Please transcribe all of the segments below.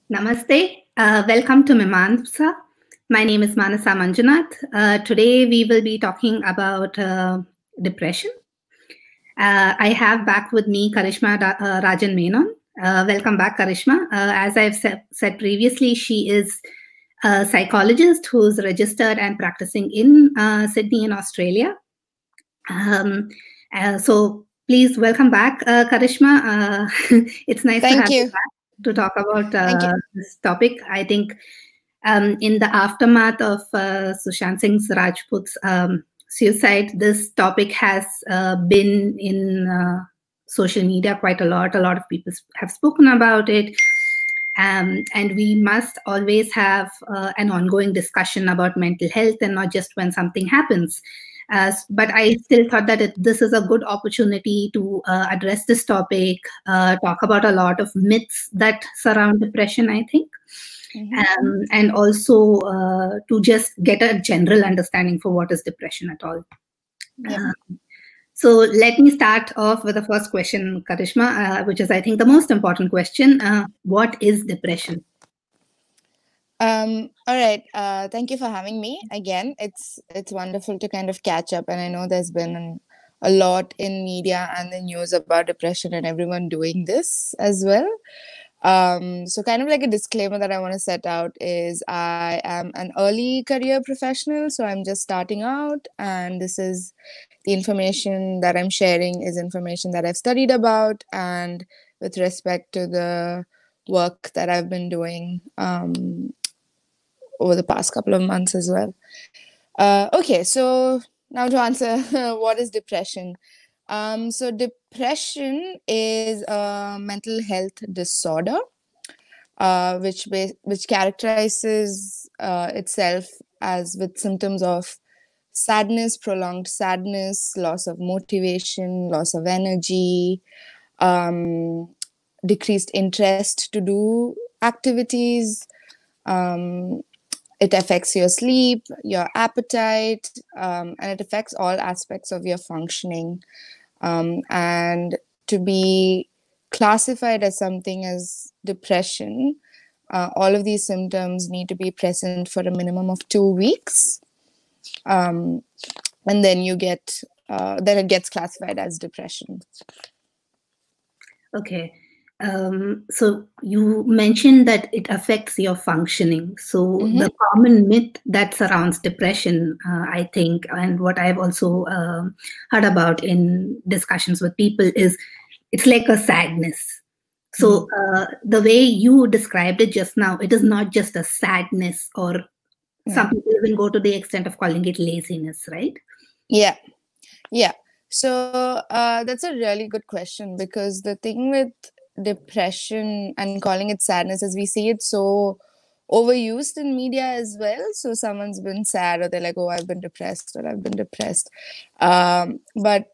Namaste. Welcome to NIMHANS. My name is Manasa Manjunath. Today we will be talking about depression. I have back with me Karishma Rajan Menon. Welcome back, Karishma. As I've said previously, she is a psychologist who's registered and practicing in Sydney in Australia. So please welcome back, Karishma. It's nice to have you back to talk about this topic. I think in the aftermath of Sushant Singh Rajput's suicide, this topic has been in social media quite a lot. A lot of people have spoken about it. And we must always have an ongoing discussion about mental health and not just when something happens. But I still thought that this is a good opportunity to address this topic, talk about a lot of myths that surround depression, I think, and also to just get a general understanding for what is depression at all. Yeah. So let me start off with the first question, Karishma, which is, I think, the most important question. What is depression? All right. Thank you for having me again. It's wonderful to kind of catch up, and I know there's been a lot in media and the news about depression and everyone doing this as well. So kind of like a disclaimer that I want to set out is I am an early career professional, so I'm just starting out, and this is the information that I'm sharing is information that I've studied about and with respect to the work that I've been doing over the past couple of months as well. Okay, so now to answer what is depression. So depression is a mental health disorder which characterizes itself as with symptoms of sadness, prolonged sadness, loss of motivation, loss of energy, decreased interest to do activities. It affects your sleep, your appetite, and it affects all aspects of your functioning. And to be classified as something as depression, all of these symptoms need to be present for a minimum of 2 weeks. And then you get, then it gets classified as depression. Okay. So you mentioned that it affects your functioning. So the common myth that surrounds depression, I think, and what I've also heard about in discussions with people is it's like a sadness. So the way you described it just now, it is not just a sadness, or some people even go to the extent of calling it laziness, right? Yeah. Yeah. So that's a really good question, because the thing with depression and calling it sadness is we see it so overused in media as well. So someone's been sad, or they're like, oh, I've been depressed, or I've been depressed. But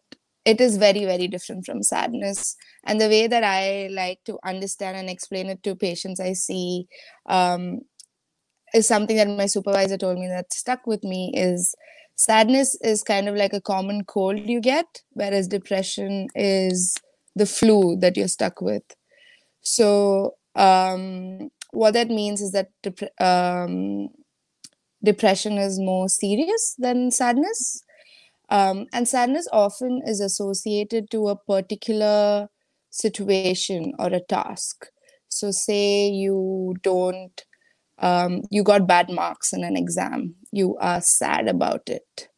it is very, very different from sadness. And the way that I like to understand and explain it to patients I see is something that my supervisor told me that stuck with me is sadness is kind of like a common cold you get, whereas depression is the flu that you're stuck with. So what that means is that depression is more serious than sadness. And sadness often is associated to a particular situation or a task. So say you don't, you got bad marks in an exam, you are sad about it.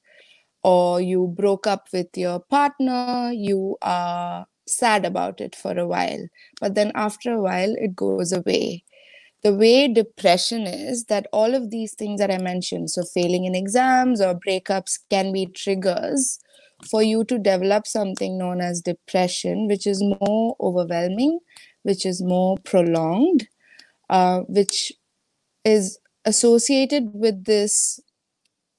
Or you broke up with your partner, you are sad about it for a while. But then after a while, it goes away. The way depression is that all of these things that I mentioned, so failing in exams or breakups, can be triggers for you to develop something known as depression, which is more overwhelming, which is more prolonged, which is associated with this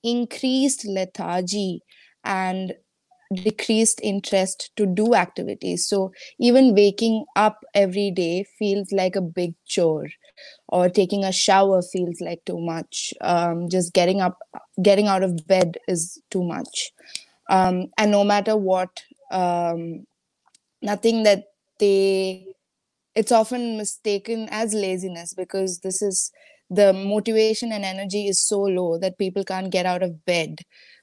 increased lethargy and decreased interest to do activities. So even waking up every day feels like a big chore, or taking a shower feels like too much. Just getting out of bed is too much. And no matter what, nothing that they it's often mistaken as laziness, because this is the motivation and energy is so low that people can't get out of bed.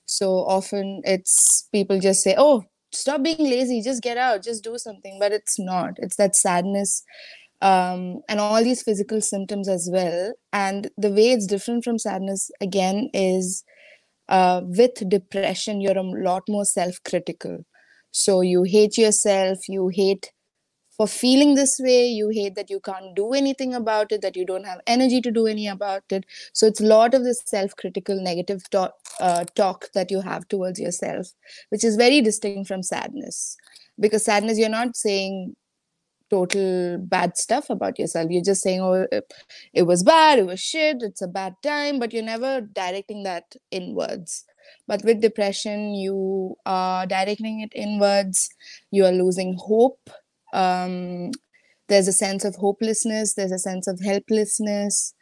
So often it's people just say, oh, stop being lazy, just get out, just do something. But it's not. It's that sadness, and all these physical symptoms as well. And the way it's different from sadness, again, is with depression, you're a lot more self-critical. So you hate yourself, you hate for feeling this way, you hate that you can't do anything about it, that you don't have energy to do any about it. So it's a lot of this self-critical negative talk that you have towards yourself, which is very distinct from sadness. Because sadness, you're not saying total bad stuff about yourself. You're just saying, oh, it was bad, it was shit, it's a bad time, but you're never directing that inwards. But with depression, you are directing it inwards. You are losing hope. um, there's a sense of hopelessness, there's a sense of helplessness,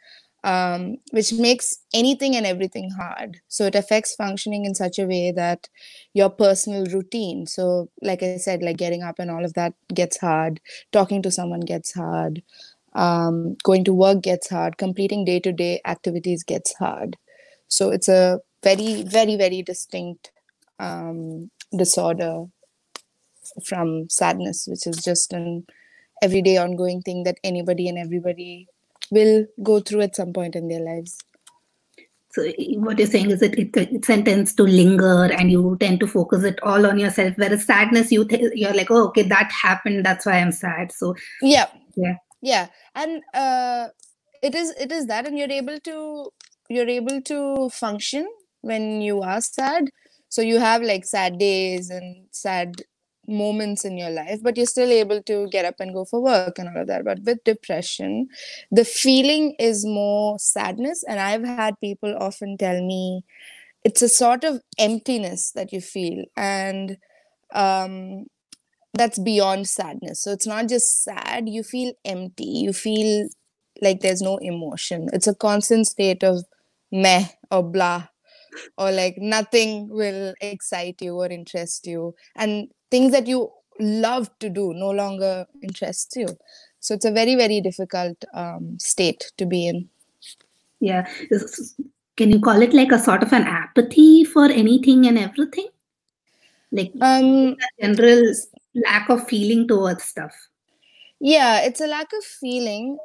which makes anything and everything hard. So it affects functioning in such a way that your personal routine, so like I said, like getting up and all of that gets hard, talking to someone gets hard, going to work gets hard, completing day-to-day activities gets hard. So it's a very, very, very distinct disorder from sadness, which is just an everyday ongoing thing that anybody and everybody will go through at some point in their lives. So what you're saying is that it tends to linger and you tend to focus it all on yourself, whereas sadness, you're like, oh, okay, that happened, that's why I'm sad. So yeah. And it is that, and you're able to function when you are sad. So you have like sad days and sad moments in your life, but you're still able to get up and go for work and all of that. But with depression, the feeling is more sadness. And I've had people often tell me it's a sort of emptiness that you feel, and that's beyond sadness. So it's not just sad, you feel empty, you feel like there's no emotion. It's a constant state of meh or blah, or like nothing will excite you or interest you, and things that you love to do no longer interests you. So it's a very, very difficult state to be in. Yeah. Can you call it like a sort of an apathy for anything and everything? Like a general lack of feeling towards stuff. Yeah, it's a lack of feeling.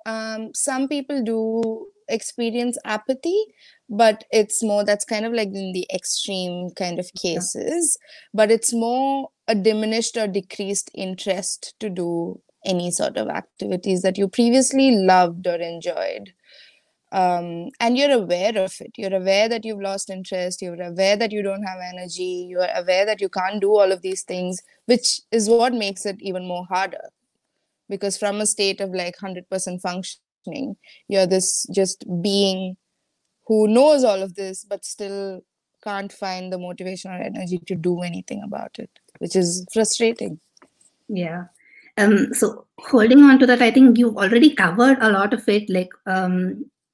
Some people do experience apathy, but it's more, that's kind of like in the extreme kind of cases, but it's more a diminished or decreased interest to do any sort of activities that you previously loved or enjoyed. And you're aware of it. You're aware that you've lost interest. You're aware that you don't have energy. You're aware that you can't do all of these things, which is what makes it even more harder. Because from a state of like 100% functioning, you're this just being who knows all of this, but still can't find the motivation or energy to do anything about it, which is frustrating. Yeah. So holding on to that, I think you've already covered a lot of it. Like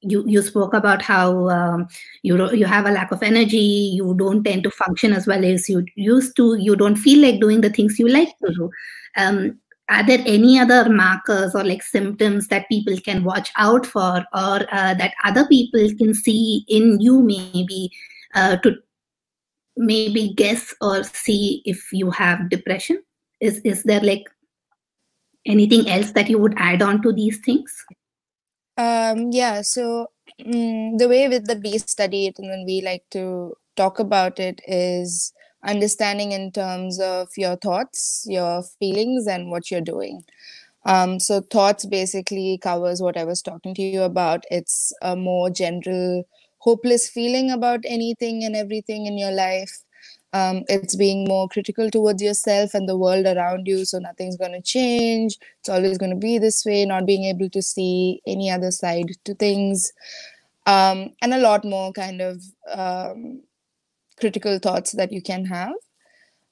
you spoke about how you have a lack of energy, you don't tend to function as well as you used to, you don't feel like doing the things you like to do. Are there any other markers or like symptoms that people can watch out for, or that other people can see in you, maybe to maybe guess or see if you have depression? Is there like anything else that you would add on to these things? Yeah, so the way that we study it and then we like to talk about it is understanding in terms of your thoughts, your feelings, and what you're doing. So thoughts basically covers what I was talking to you about. It's a more general hopeless feeling about anything and everything in your life. It's being more critical towards yourself and the world around you. So nothing's going to change. It's always going to be this way, not being able to see any other side to things. And a lot more kind of critical thoughts that you can have.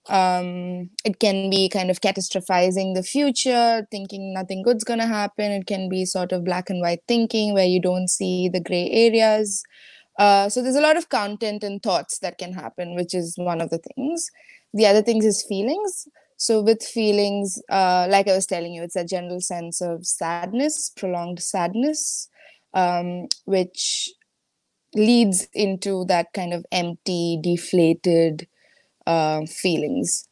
It can be kind of catastrophizing the future, thinking nothing good's going to happen. It can be sort of black and white thinking where you don't see the gray areas. So there's a lot of content and thoughts that can happen, which is one of the things. The other things is feelings. So with feelings, like I was telling you, it's a general sense of sadness, prolonged sadness, which leads into that kind of empty, deflated feelings.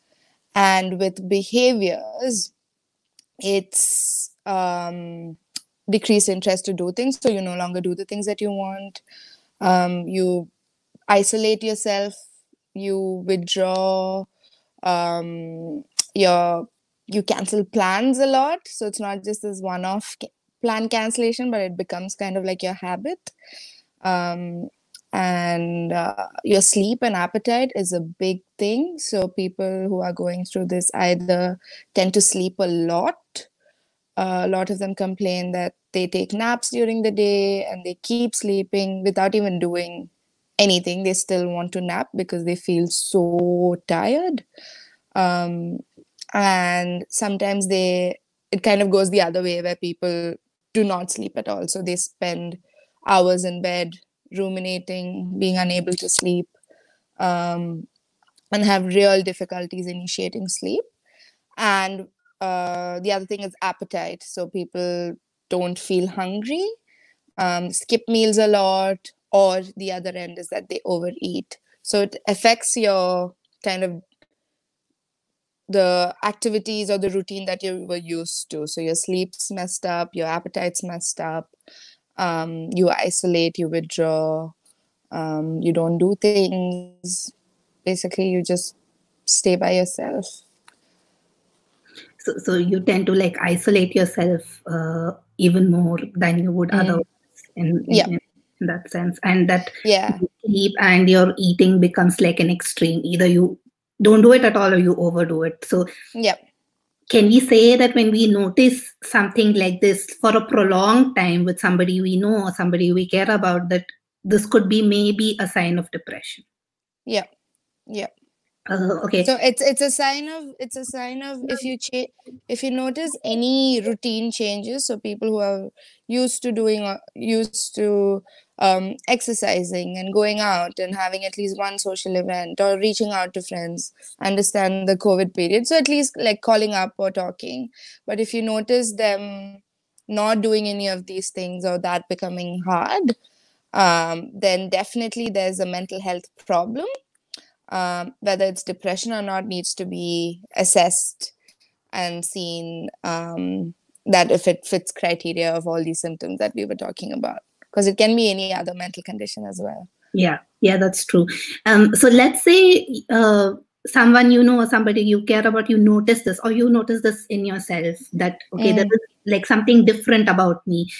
And with behaviors, it's decreased interest to do things. So you no longer do the things that you want. You isolate yourself, you withdraw, you cancel plans a lot. So it's not just this one-off plan cancellation, but it becomes kind of like your habit. And your sleep and appetite is a big thing. So people who are going through this either tend to sleep a lot. A lot of them complain that they take naps during the day and they keep sleeping without even doing anything. They still want to nap because they feel so tired. And sometimes it kind of goes the other way, where people do not sleep at all. So they spend hours in bed ruminating, being unable to sleep, and have real difficulties initiating sleep. And the other thing is appetite. So people don't feel hungry, skip meals a lot, or the other end is that they overeat. So it affects your kind of the activities or the routine that you were used to. So your sleep's messed up, your appetite's messed up, you isolate, you withdraw, you don't do things. Basically, you just stay by yourself. So you tend to like isolate yourself even more than you would otherwise in that sense, and that sleep and your eating becomes like an extreme. Either you don't do it at all or you overdo it. So can we say that when we notice something like this for a prolonged time with somebody we know or somebody we care about, that this could be maybe a sign of depression? Yeah. Okay. So it's a sign of if you notice any routine changes. So people who are used to exercising and going out and having at least one social event or reaching out to friends, understand the COVID period. So at least like calling up or talking. But if you notice them not doing any of these things or that becoming hard, then definitely there's a mental health problem. Whether it's depression or not needs to be assessed and seen, that if it fits criteria of all these symptoms that we were talking about, because it can be any other mental condition as well. Yeah, that's true. So let's say someone you know or somebody you care about, you notice this, or you notice this in yourself, that okay, there is like something different about me.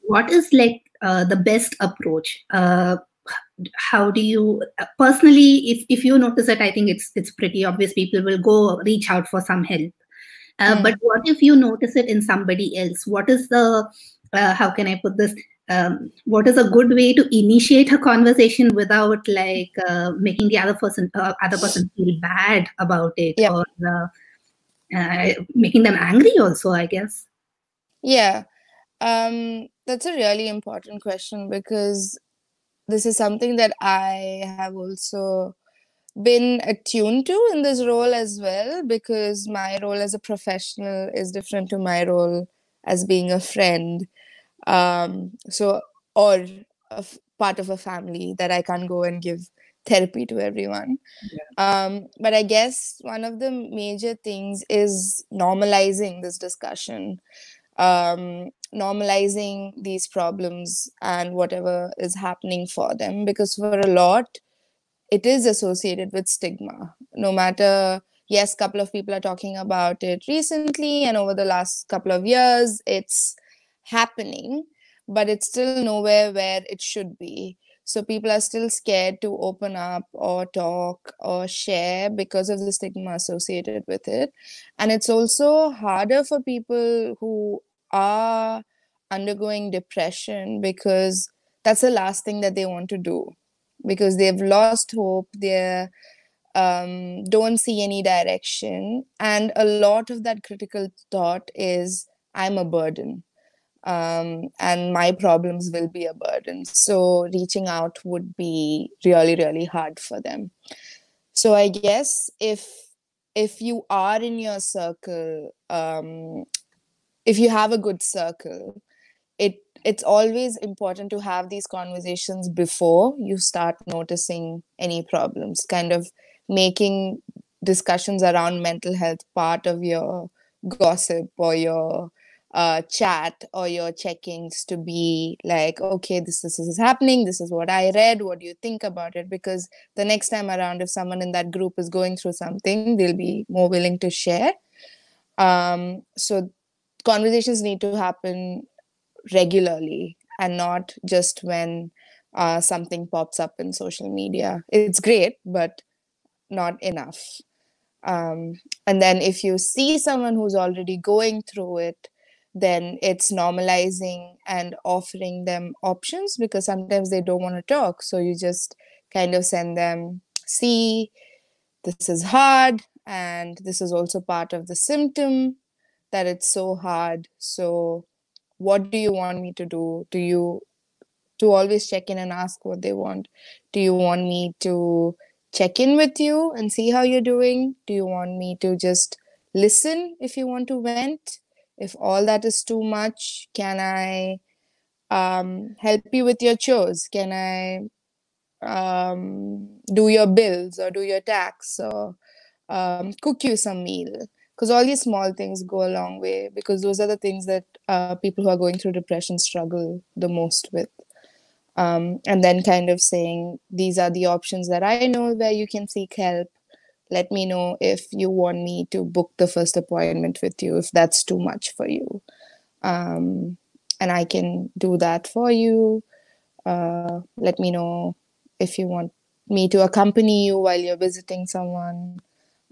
What is like the best approach? How do you personally, if you notice it, I think it's pretty obvious, people will go reach out for some help. But what if you notice it in somebody else? What is the how can I put this, what is a good way to initiate a conversation without like making the other person feel bad about it, or making them angry also, I guess? That's a really important question, because this is something that I have also been attuned to in this role as well, because my role as a professional is different to my role as being a friend. Or part of a family, that I can't go and give therapy to everyone. But I guess one of the major things is normalizing this discussion, normalizing these problems and whatever is happening for them, because for a lot it is associated with stigma. No matter, yes, couple of people are talking about it recently and over the last couple of years it's happening, but it's still nowhere where it should be. So people are still scared to open up or talk or share because of the stigma associated with it. And it's also harder for people who are undergoing depression, because that's the last thing that they want to do, because they've lost hope, they don't see any direction, and a lot of that critical thought is, I'm a burden, and my problems will be a burden. So reaching out would be really, really hard for them. So I guess if if you are in your circle, if you have a good circle, it's always important to have these conversations before you start noticing any problems, kind of making discussions around mental health part of your gossip or your chat or your check-ins, to be like, okay, this is happening, this is what I read, what do you think about it? Because the next time around, if someone in that group is going through something, they'll be more willing to share. So conversations need to happen regularly and not just when something pops up in social media. It's great, but not enough. And then if you see someone who's already going through it, then it's normalizing and offering them options, because sometimes they don't want to talk. So you just kind of send them, see, this is hard, and this is also part of the symptom that it's so hard. So what do you want me to do? Do you to always check in and ask what they want? Do you want me to check in with you and see how you're doing? Do you want me to just listen if you want to vent? If all that is too much, can I help you with your chores? Can I do your bills or do your tax, or cook you some meal? Because all these small things go a long way, because those are the things that people who are going through depression struggle the most with. And then kind of saying, these are the options that I know where you can seek help. Let me know if you want me to book the first appointment with you, if that's too much for you. And I can do that for you. Let me know if you want me to accompany you while you're visiting someone.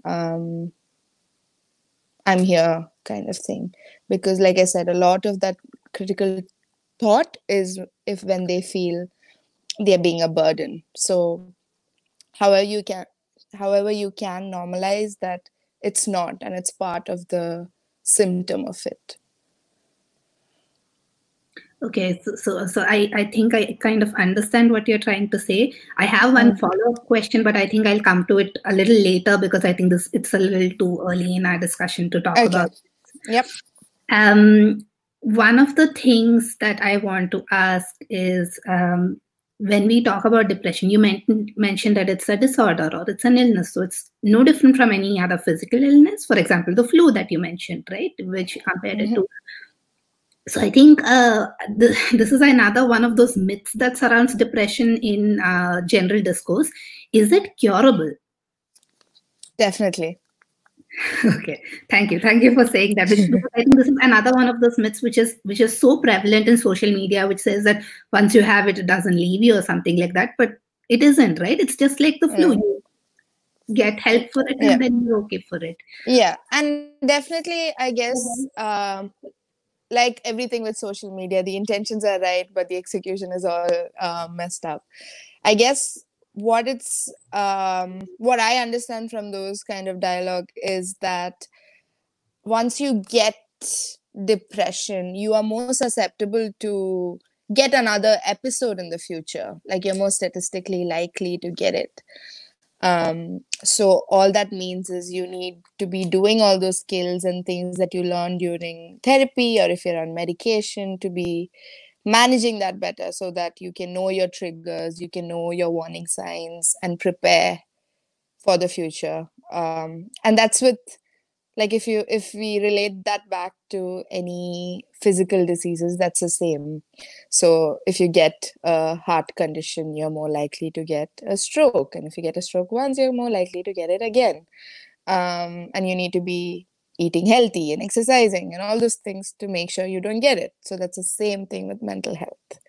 I'm here, kind of thing. Because like I said, a lot of that critical thought is if when they feel they're being a burden. So however you can normalize that it's not, and it's part of the symptom of it. Okay, so I think I kind of understand what you're trying to say. I have one follow-up question, but I think I'll come to it a little later, because I think it's a little too early in our discussion to talk about. Yep. One of the things that I want to ask is, when we talk about depression, you mentioned that it's a disorder or it's an illness. So it's no different from any other physical illness. For example, the flu that you mentioned, right? Which you compared it to. So I think this is another one of those myths that surrounds depression in general discourse. Is it curable? Definitely. Okay, thank you for saying that. Because I think this is another one of those myths which is so prevalent in social media, which says that once you have it, it doesn't leave you or something like that. But it isn't, right? It's just like the flu. You get help for it, and then you're okay for it. Yeah, and definitely, I guess, like everything with social media, the intentions are right, but the execution is all messed up. I guess what I understand from those kind of dialogue is that once you get depression, you are more susceptible to get another episode in the future. Like, you're more statistically likely to get it. So all that means is you need to be doing all those skills and things that you learn during therapy, or if you're on medication, to be managing that better, so that you can know your triggers, you can know your warning signs, and prepare for the future. And that's with, like, if we relate that back to any physical diseases, that's the same. So if you get a heart condition, you're more likely to get a stroke, and if you get a stroke once, you're more likely to get it again. And you need to be eating healthy and exercising and all those things to make sure you don't get it. So that's the same thing with mental health.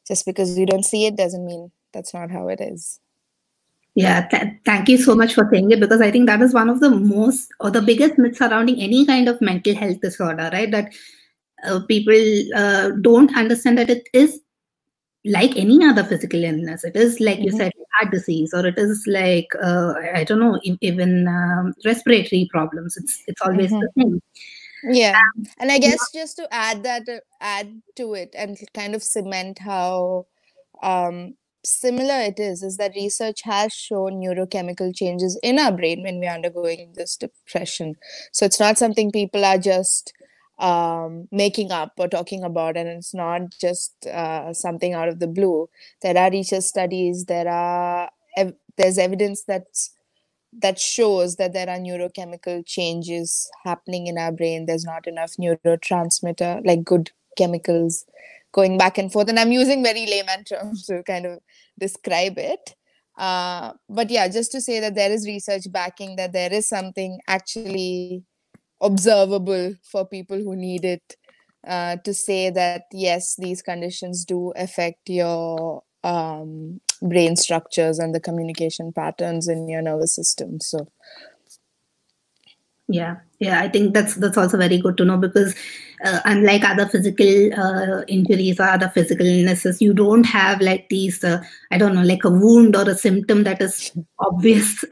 Just because you don't see it doesn't mean that's not how it is. Yeah, thank you so much for saying it, because I think that is one of the most or the biggest myths surrounding any kind of mental health disorder, right? That people don't understand that it is like any other physical illness. It is like you said, heart disease, or it is like I don't know, even respiratory problems. It's always the same. Yeah, and I guess just to add to it and kind of cement how similar it is that research has shown neurochemical changes in our brain when we're undergoing this depression. So it's not something people are just making up or talking about, and it's not just something out of the blue. There are research studies, there's evidence that shows that there are neurochemical changes happening in our brain. There's not enough neurotransmitter, like good chemicals going back and forth. And I'm using very layman terms to kind of describe it. But yeah, just to say that there is research backing that there is something actually observable for people who need it, to say that, yes, these conditions do affect your brain structures and the communication patterns in your nervous system. So yeah, I think that's also very good to know, because unlike other physical injuries or other physical illnesses, you don't have like these I don't know, like a wound or a symptom that is obvious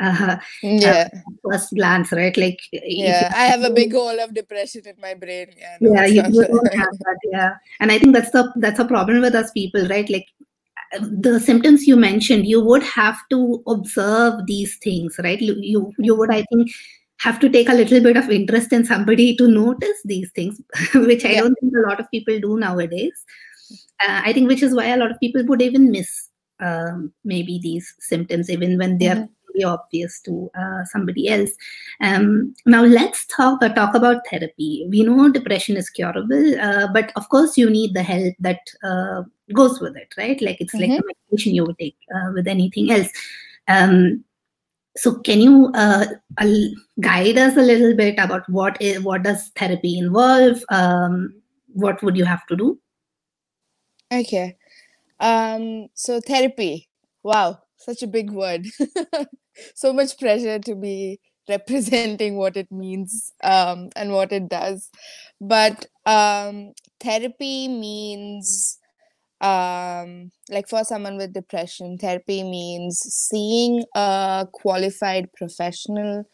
first glance, right? Like I have a big hole of depression in my brain. You don't have that. And I think that's a problem with us people, right? Like the symptoms you mentioned, you would have to observe these things, right? You would, I think, have to take a little bit of interest in somebody to notice these things, which I don't think a lot of people do nowadays. I think which is why a lot of people would even miss maybe these symptoms, even when they are really obvious to somebody else. Now let's talk about therapy. We know depression is curable, but of course you need the help that goes with it, right? Like it's like the medication you would take with anything else. So can you guide us a little bit about what does therapy involve? What would you have to do? Okay. So therapy. Wow, such a big word. So much pressure to be representing what it means and what it does. But therapy means, like for someone with depression, therapy means seeing a qualified professional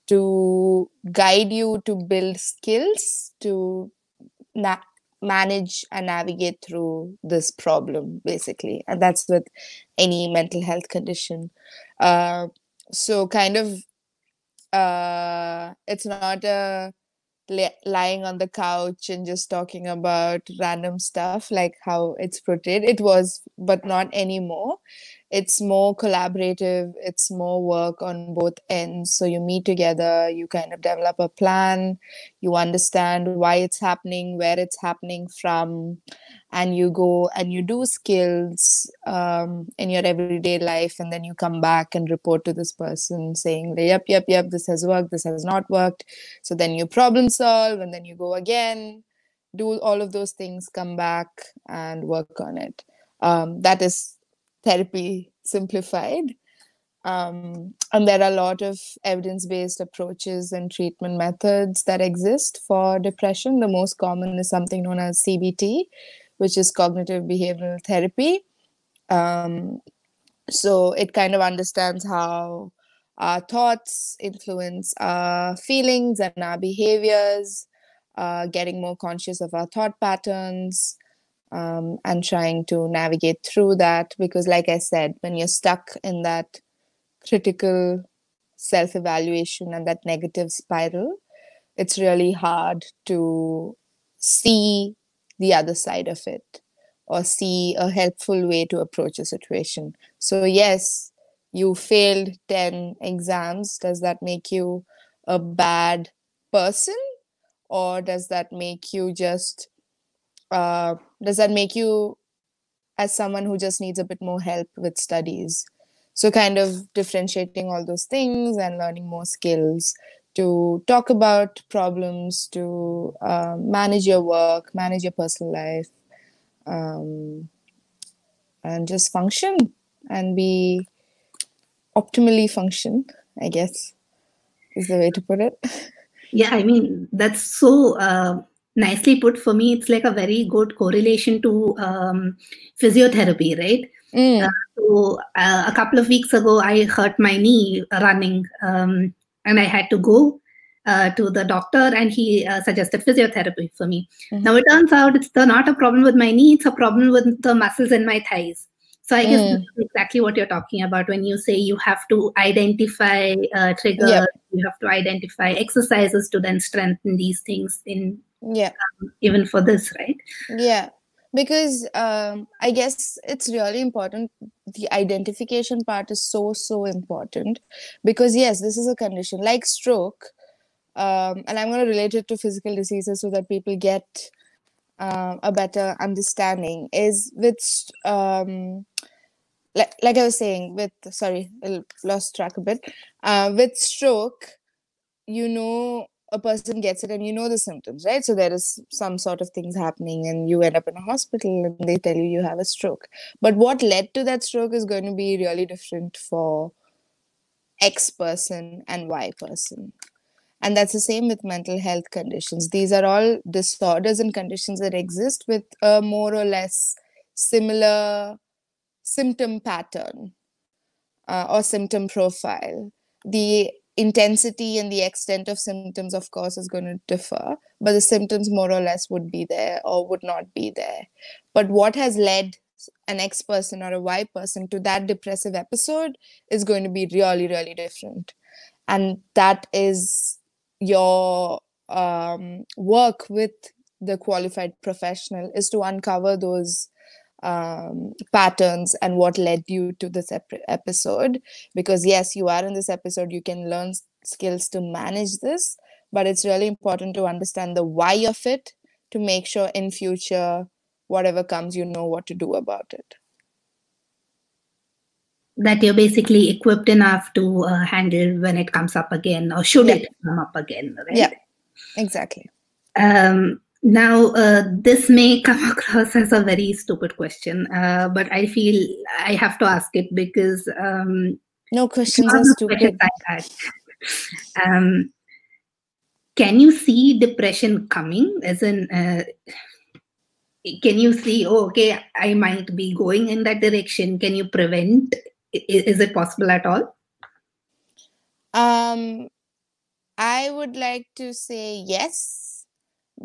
to guide you to build skills to manage and navigate through this problem, basically. And that's with any mental health condition. So kind of it's not a lying on the couch and just talking about random stuff like how it's portrayed. It was, but not anymore. It's more collaborative. It's more work on both ends. So you meet together, you kind of develop a plan, you understand why it's happening, where it's happening from, and you go and you do skills in your everyday life, and then you come back and report to this person saying, yep, this has worked, this has not worked. So then you problem solve, and then you go again, do all of those things, come back and work on it. That is therapy simplified. And there are a lot of evidence-based approaches and treatment methods that exist for depression. The most common is something known as CBT, which is cognitive behavioral therapy. So it kind of understands how our thoughts influence our feelings and our behaviors, getting more conscious of our thought patterns, and trying to navigate through that. Because like I said, when you're stuck in that critical self-evaluation and that negative spiral, it's really hard to see the other side of it or see a helpful way to approach a situation. So yes, you failed 10 exams. Does that make you a bad person? Or does that make you just does that make you as someone who just needs a bit more help with studies? So kind of differentiating all those things and learning more skills to talk about problems, to manage your work, manage your personal life, and just function and be optimally function, I guess, is the way to put it. Yeah, I mean, that's so nicely put. For me, it's like a very good correlation to physiotherapy, right? So a couple of weeks ago, I hurt my knee running, and I had to go to the doctor, and he suggested physiotherapy for me. Now, it turns out it's not a problem with my knee, it's a problem with the muscles in my thighs. So I guess this is exactly what you're talking about when you say you have to identify triggers, you have to identify exercises to then strengthen these things in even for this, right? Yeah, because I guess it's really important. The identification part is so important, because yes, this is a condition like stroke, and I'm going to relate it to physical diseases so that people get a better understanding. Is with like I was saying, with sorry, I lost track a bit. With stroke, a person gets it and the symptoms, right? So there is some sort of things happening and you end up in a hospital and they tell you have a stroke. But what led to that stroke is going to be really different for X person and Y person. And that's the same with mental health conditions. These are all disorders and conditions that exist with a more or less similar symptom pattern or symptom profile. The intensity and the extent of symptoms, of course, is going to differ, but the symptoms more or less would be there or would not be there. But what has led an X person or a Y person to that depressive episode is going to be really, really different. And that is your work with the qualified professional, is to uncover those patterns and what led you to this episode. Because yes, you are in this episode, you can learn skills to manage this, but it's really important to understand the why of it, to make sure in future, whatever comes, you know what to do about it. That you're basically equipped enough to handle when it comes up again, or should it come up again, right? Yeah, exactly. Now, this may come across as a very stupid question, but I feel I have to ask it because no questions are stupid. Can you see depression coming? As in, can you see, oh, okay, I might be going in that direction? Can you prevent? Is it possible at all? I would like to say yes,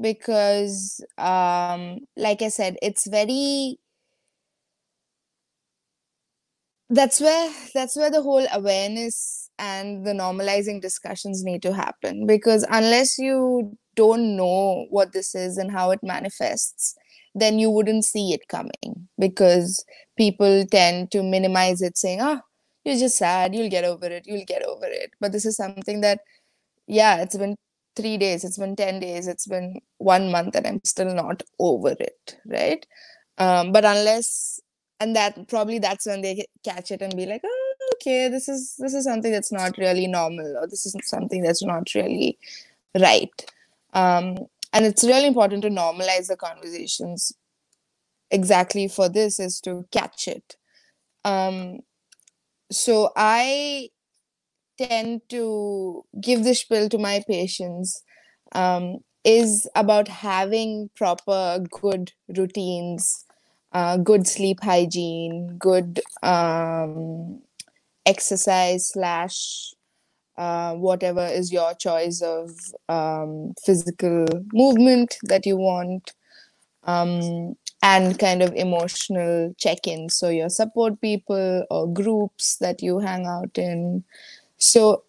because like I said, it's very, that's where the whole awareness and the normalizing discussions need to happen. Because unless you don't know what this is and how it manifests, then you wouldn't see it coming, because people tend to minimize it, saying, oh, you're just sad, you'll get over it. But this is something that, yeah, it's been 3 days, it's been 10 days, it's been 1 month, and I'm still not over it, right? But unless, and that's when they catch it and be like, oh, okay, this is something that's not really normal, or this is something that's not really right. And it's really important to normalize the conversations. Exactly for this is to catch it. So I tend to give the spiel to my patients, is about having proper good routines, good sleep hygiene, good exercise / whatever is your choice of physical movement that you want, and kind of emotional check-ins, so your support people or groups that you hang out in. So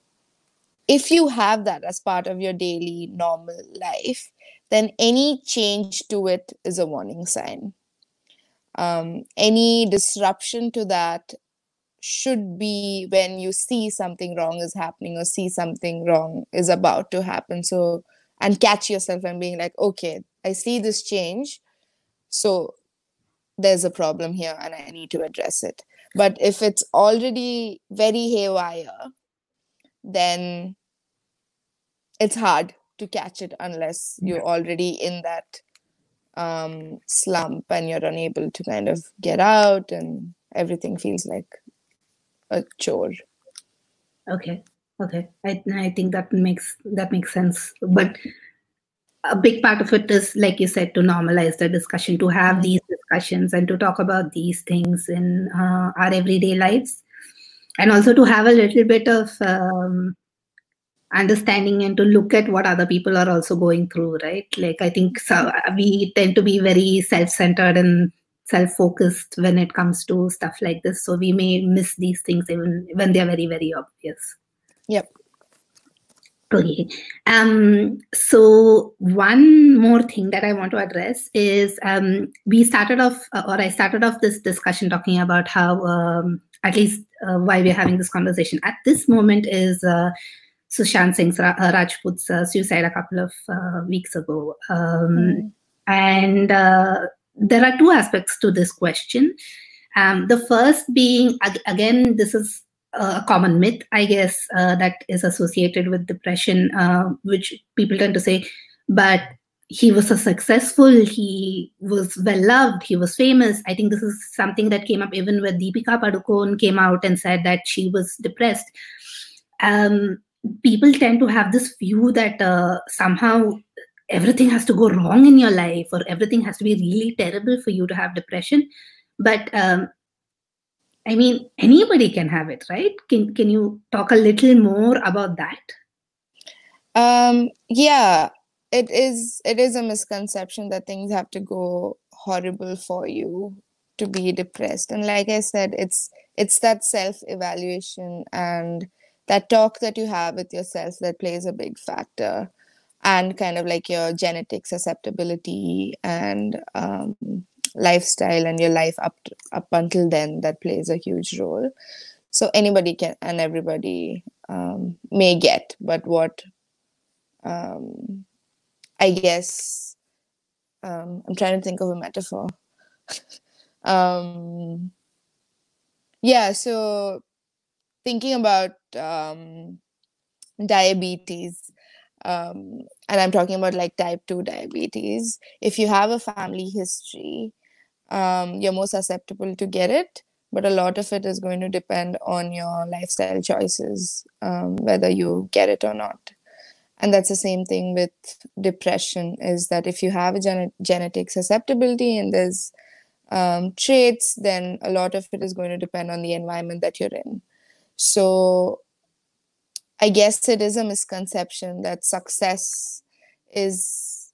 if you have that as part of your daily normal life, then any change to it is a warning sign. Any disruption to that should be when you see something wrong is happening, or see something wrong is about to happen. So, and catch yourself and being like, okay, I see this change, so there's a problem here and I need to address it. But if it's already very haywire, then it's hard to catch it unless you're already in that slump and you're unable to kind of get out, and everything feels like a chore. Okay. I think that makes sense. But a big part of it is, like you said, to normalize the discussion, to have these discussions and to talk about these things in our everyday lives, and also to have a little bit of understanding and to look at what other people are also going through, right? Like, I think we tend to be very self-centered and self-focused when it comes to stuff like this. So we may miss these things even when they're very, very obvious. Yep. Okay. So one more thing that I want to address is I started off this discussion talking about how, at least why we're having this conversation at this moment is Sushant Singh Rajput's suicide a couple of weeks ago. And there are two aspects to this question. The first being, again, this is a common myth, I guess, that is associated with depression, which people tend to say, but he was so successful, he was well loved, he was famous. I think this is something that came up even when Deepika Padukone came out and said that she was depressed. People tend to have this view that somehow everything has to go wrong in your life, or everything has to be really terrible for you to have depression. But I mean, anybody can have it, right? Can you talk a little more about that? Yeah, it is a misconception that things have to go horrible for you to be depressed. And like I said, it's that self-evaluation and that talk that you have with yourself that plays a big factor, and kind of like your genetic susceptibility and lifestyle and your life up until then, that plays a huge role. So anybody can and everybody may get, but what I guess I'm trying to think of a metaphor. Yeah, so thinking about diabetes, and I'm talking about like type 2 diabetes. If you have a family history, you're more susceptible to get it, but a lot of it is going to depend on your lifestyle choices, whether you get it or not. And that's the same thing with depression, is that if you have a genetic susceptibility and there's traits, then a lot of it is going to depend on the environment that you're in. So I guess it is a misconception that success is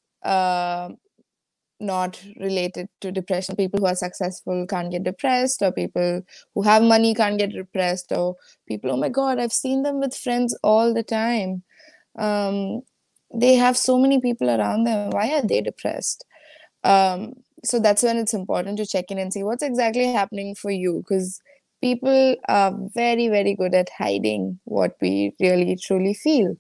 not related to depression. People who are successful can't get depressed, or people who have money can't get depressed, or people, oh my God, I've seen them with friends all the time. They have so many people around them. Why are they depressed? So that's when it's important to check in and see what's exactly happening for you, because people are very, very good at hiding what we really truly feel,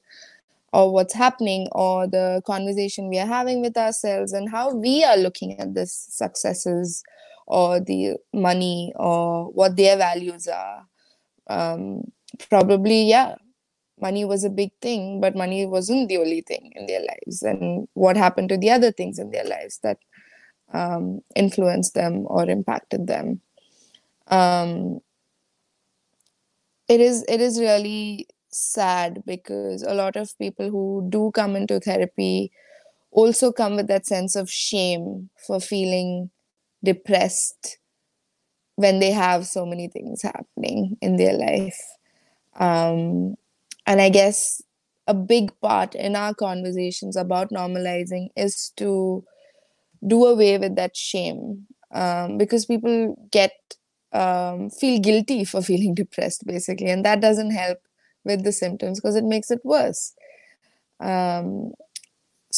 or what's happening, or the conversation we are having with ourselves, and how we are looking at this successes or the money or what their values are. Probably, yeah, money was a big thing, but money wasn't the only thing in their lives. And what happened to the other things in their lives that influenced them or impacted them? It is really sad, because a lot of people who do come into therapy also come with that sense of shame for feeling depressed when they have so many things happening in their life. And I guess a big part in our conversations about normalizing is to do away with that shame, because people feel guilty for feeling depressed, basically, and that doesn't help with the symptoms because it makes it worse. So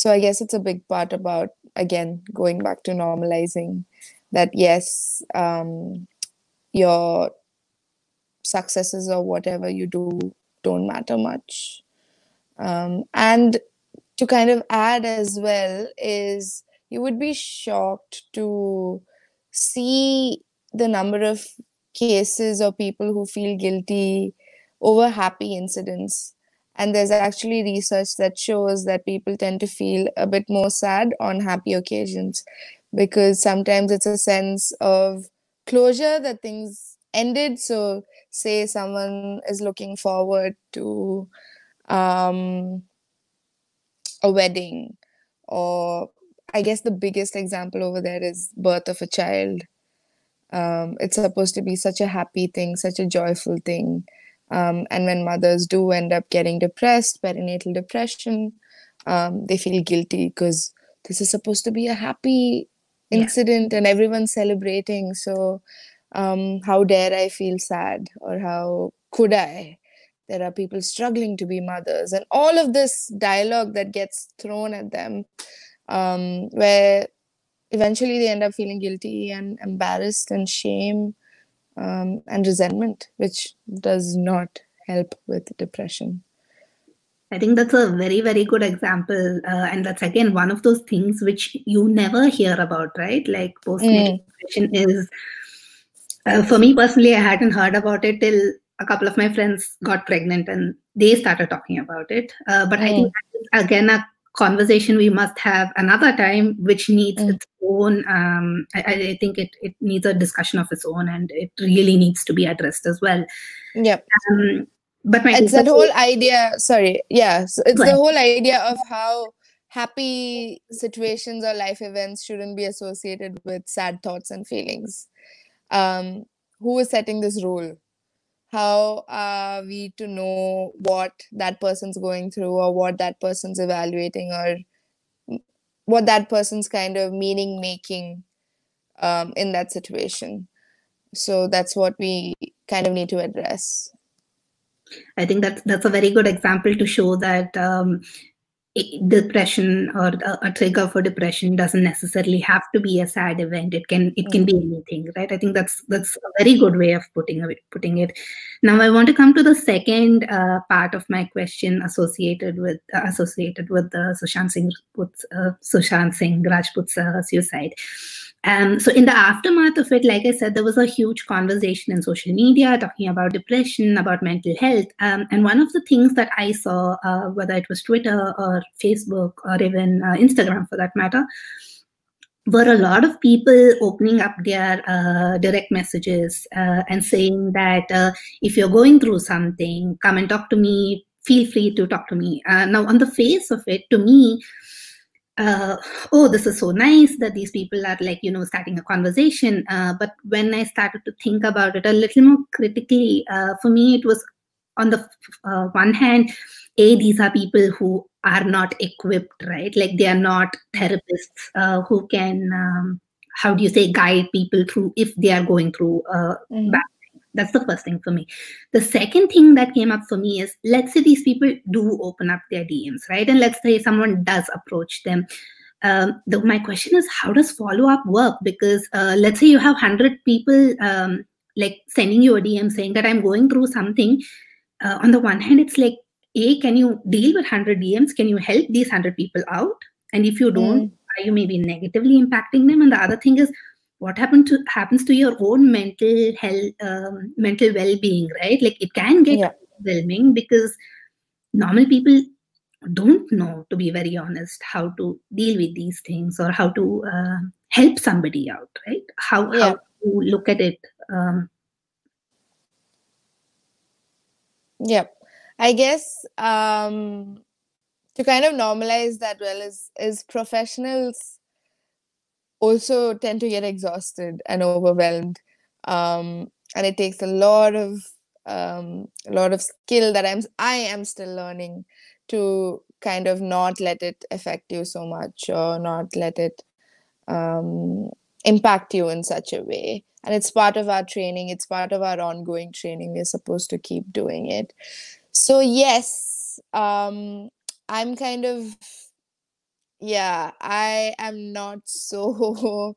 I guess it's a big part about, again, going back to normalizing that, yes, your successes or whatever you do don't matter much. And to kind of add as well is, you would be shocked to see the number of cases of people who feel guilty over happy incidents. And there's actually research that shows that people tend to feel a bit more sad on happy occasions, because sometimes it's a sense of closure that things ended. So say someone is looking forward to a wedding, or I guess the biggest example over there is birth of a child. It's supposed to be such a happy thing, such a joyful thing. And when mothers do end up getting depressed, perinatal depression, they feel guilty because this is supposed to be a happy incident and everyone's celebrating. So how dare I feel sad, or how could I? There are people struggling to be mothers, and all of this dialogue that gets thrown at them, where eventually they end up feeling guilty and embarrassed and shame and resentment, which does not help with depression. I think that's a very, very good example. And that's, again, one of those things which you never hear about, right? Like postnatal depression is, for me personally, I hadn't heard about it till a couple of my friends got pregnant and they started talking about it. But I think that is, again, a conversation we must have another time, which needs its own, I think it needs a discussion of its own, and it really needs to be addressed as well. Yep. But it's that whole idea, it's the whole idea of how happy situations or life events shouldn't be associated with sad thoughts and feelings. Who is setting this rule? How are we to know what that person's going through, or what that person's evaluating, or what that person's kind of meaning making in that situation? So that's what we kind of need to address. I think that's a very good example to show that depression, or a trigger for depression, doesn't necessarily have to be a sad event. It can be anything, right? I think that's a very good way of putting it. Now I want to come to the second part of my question associated with Sushant Singh Rajput's suicide. So in the aftermath of it, like I said, there was a huge conversation in social media talking about depression, about mental health. And one of the things that I saw, whether it was Twitter or Facebook or even Instagram for that matter, were a lot of people opening up their direct messages and saying that if you're going through something, come and talk to me, feel free to talk to me. Now, on the face of it, to me, this is so nice that these people are starting a conversation. But when I started to think about it a little more critically, for me, it was on the one hand, these are people who are not equipped, right? Like they are not therapists who can, guide people through if they are going through bad. That's the first thing for me. The second thing that came up for me is, let's say these people do open up their DMs, right? And let's say someone does approach them. My question is, how does follow-up work? Because let's say you have 100 people sending you a DM saying that I'm going through something. On the one hand, it's like, can you deal with 100 DMs? Can you help these 100 people out? And if you don't, are you maybe negatively impacting them? And the other thing is, what happens to your own mental health, mental well-being, right? Like it can get overwhelming because normal people don't know, to be very honest, how to deal with these things or how to help somebody out, right? How to look at it. I guess to kind of normalize that is professionals also tend to get exhausted and overwhelmed, and it takes a lot of skill that I am still learning to kind of not let it affect you so much, or not let it impact you in such a way. And it's part of our training, it's part of our ongoing training. We're supposed to keep doing it. So yes, I'm kind of, I am not so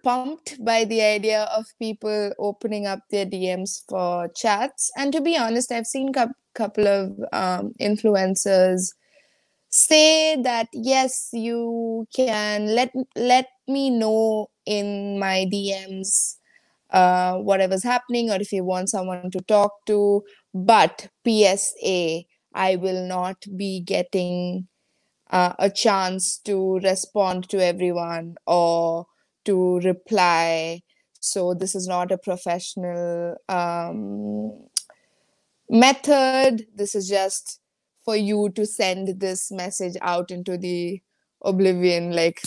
pumped by the idea of people opening up their DMs for chats. And to be honest, I've seen a couple of influencers say that, yes, you can let me know in my DMs whatever's happening, or if you want someone to talk to, but PSA, I will not be getting a chance to respond to everyone or to reply. So this is not a professional method. This is just for you to send this message out into the oblivion, like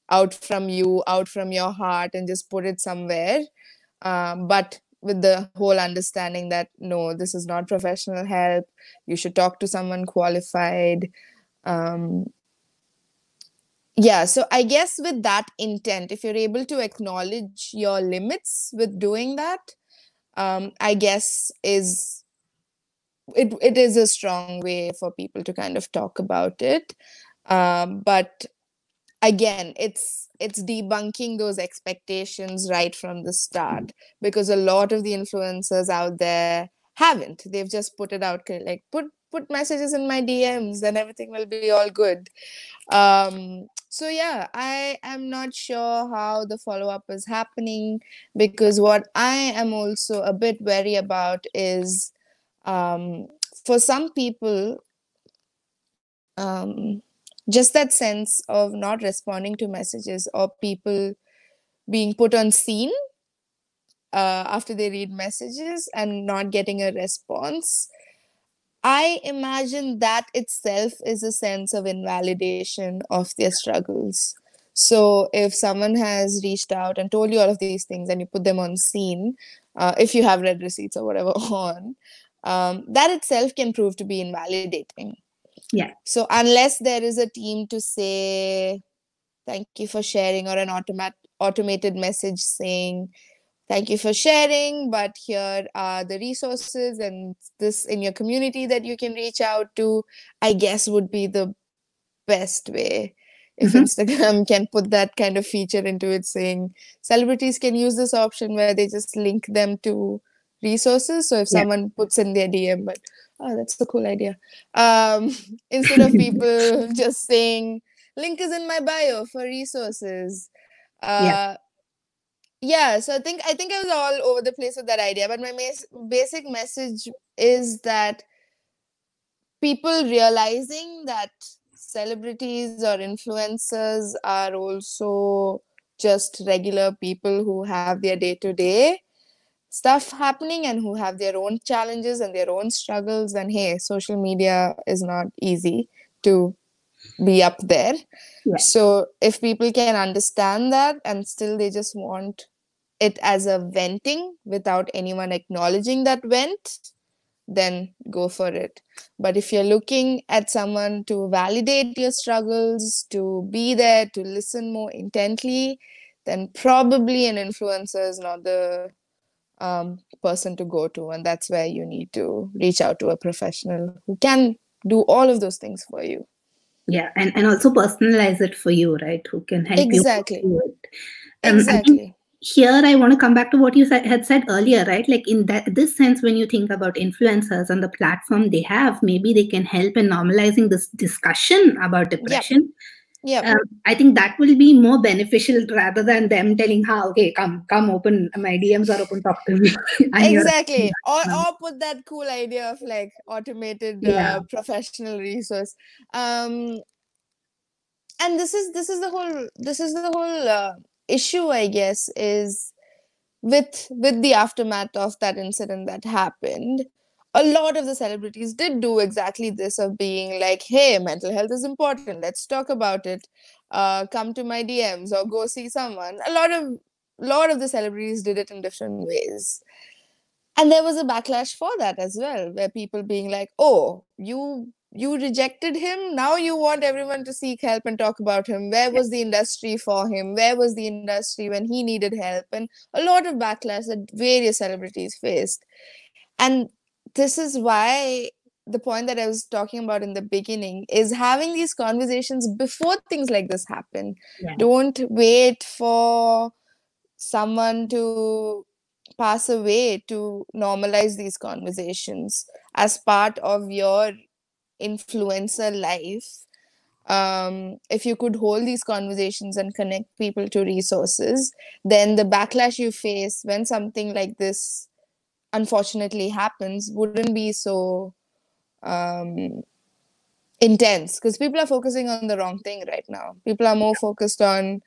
out from you, out from your heart, and just put it somewhere. But with the whole understanding that, no, this is not professional help. You should talk to someone qualified. Yeah, so I guess with that intent, if you're able to acknowledge your limits with doing that, I guess it is a strong way for people to kind of talk about it. But again, it's debunking those expectations right from the start, because a lot of the influencers out there haven't. They've just put it out, like put messages in my DMs and everything will be all good. So yeah, I am not sure how the follow-up is happening, because what I am also a bit wary about is, for some people, just that sense of not responding to messages, or people being put on scene after they read messages and not getting a response. I imagine that itself is a sense of invalidation of their struggles. So if someone has reached out and told you all of these things and you put them on scene, if you have read receipts or whatever on, that itself can prove to be invalidating. Yeah. So unless there is a team to say, thank you for sharing, or an automated message saying, thank you for sharing, but here are the resources and this in your community that you can reach out to, I guess would be the best way. If Instagram can put that kind of feature into it, saying celebrities can use this option where they just link them to resources. So if someone puts in their DM, but oh, that's a cool idea. Instead of people just saying, link is in my bio for resources. Yeah, so I think I was all over the place with that idea, but my basic message is that people realizing that celebrities or influencers are also just regular people who have their day-to-day stuff happening and who have their own challenges and their own struggles, and hey, social media is not easy to be up there. So if people can understand that and still they just want it as a venting without anyone acknowledging that vent, then go for it. But if you're looking at someone to validate your struggles, to be there, to listen more intently, then probably an influencer is not the person to go to. And that's where you need to reach out to a professional who can do all of those things for you. Yeah, and also personalize it for you, right? Who can help you do it. Exactly. Here I want to come back to what you had said earlier, right? Like in this sense, when you think about influencers and the platform they have, maybe they can help in normalizing this discussion about depression. I think that will be more beneficial rather than them telling, okay, come open my DMs or open, talk to me. Exactly. Or put that cool idea of like automated professional resource. And this is the whole issue, I guess, is with the aftermath of that incident that happened. A lot of the celebrities did do exactly this, of being like, hey, mental health is important, let's talk about it, come to my DMs or go see someone. A lot of the celebrities did it in different ways, and there was a backlash for that as well, where people being like, oh, you rejected him, now you want everyone to seek help and talk about him. Where was the industry for him? Where was the industry when he needed help? And a lot of backlash that various celebrities faced. And this is why the point that I was talking about in the beginning is having these conversations before things like this happen. Don't wait for someone to pass away to normalize these conversations as part of your influencer life. If you could hold these conversations and connect people to resources, then the backlash you face when something like this unfortunately happens wouldn't be so intense, because people are focusing on the wrong thing right now. People are more focused on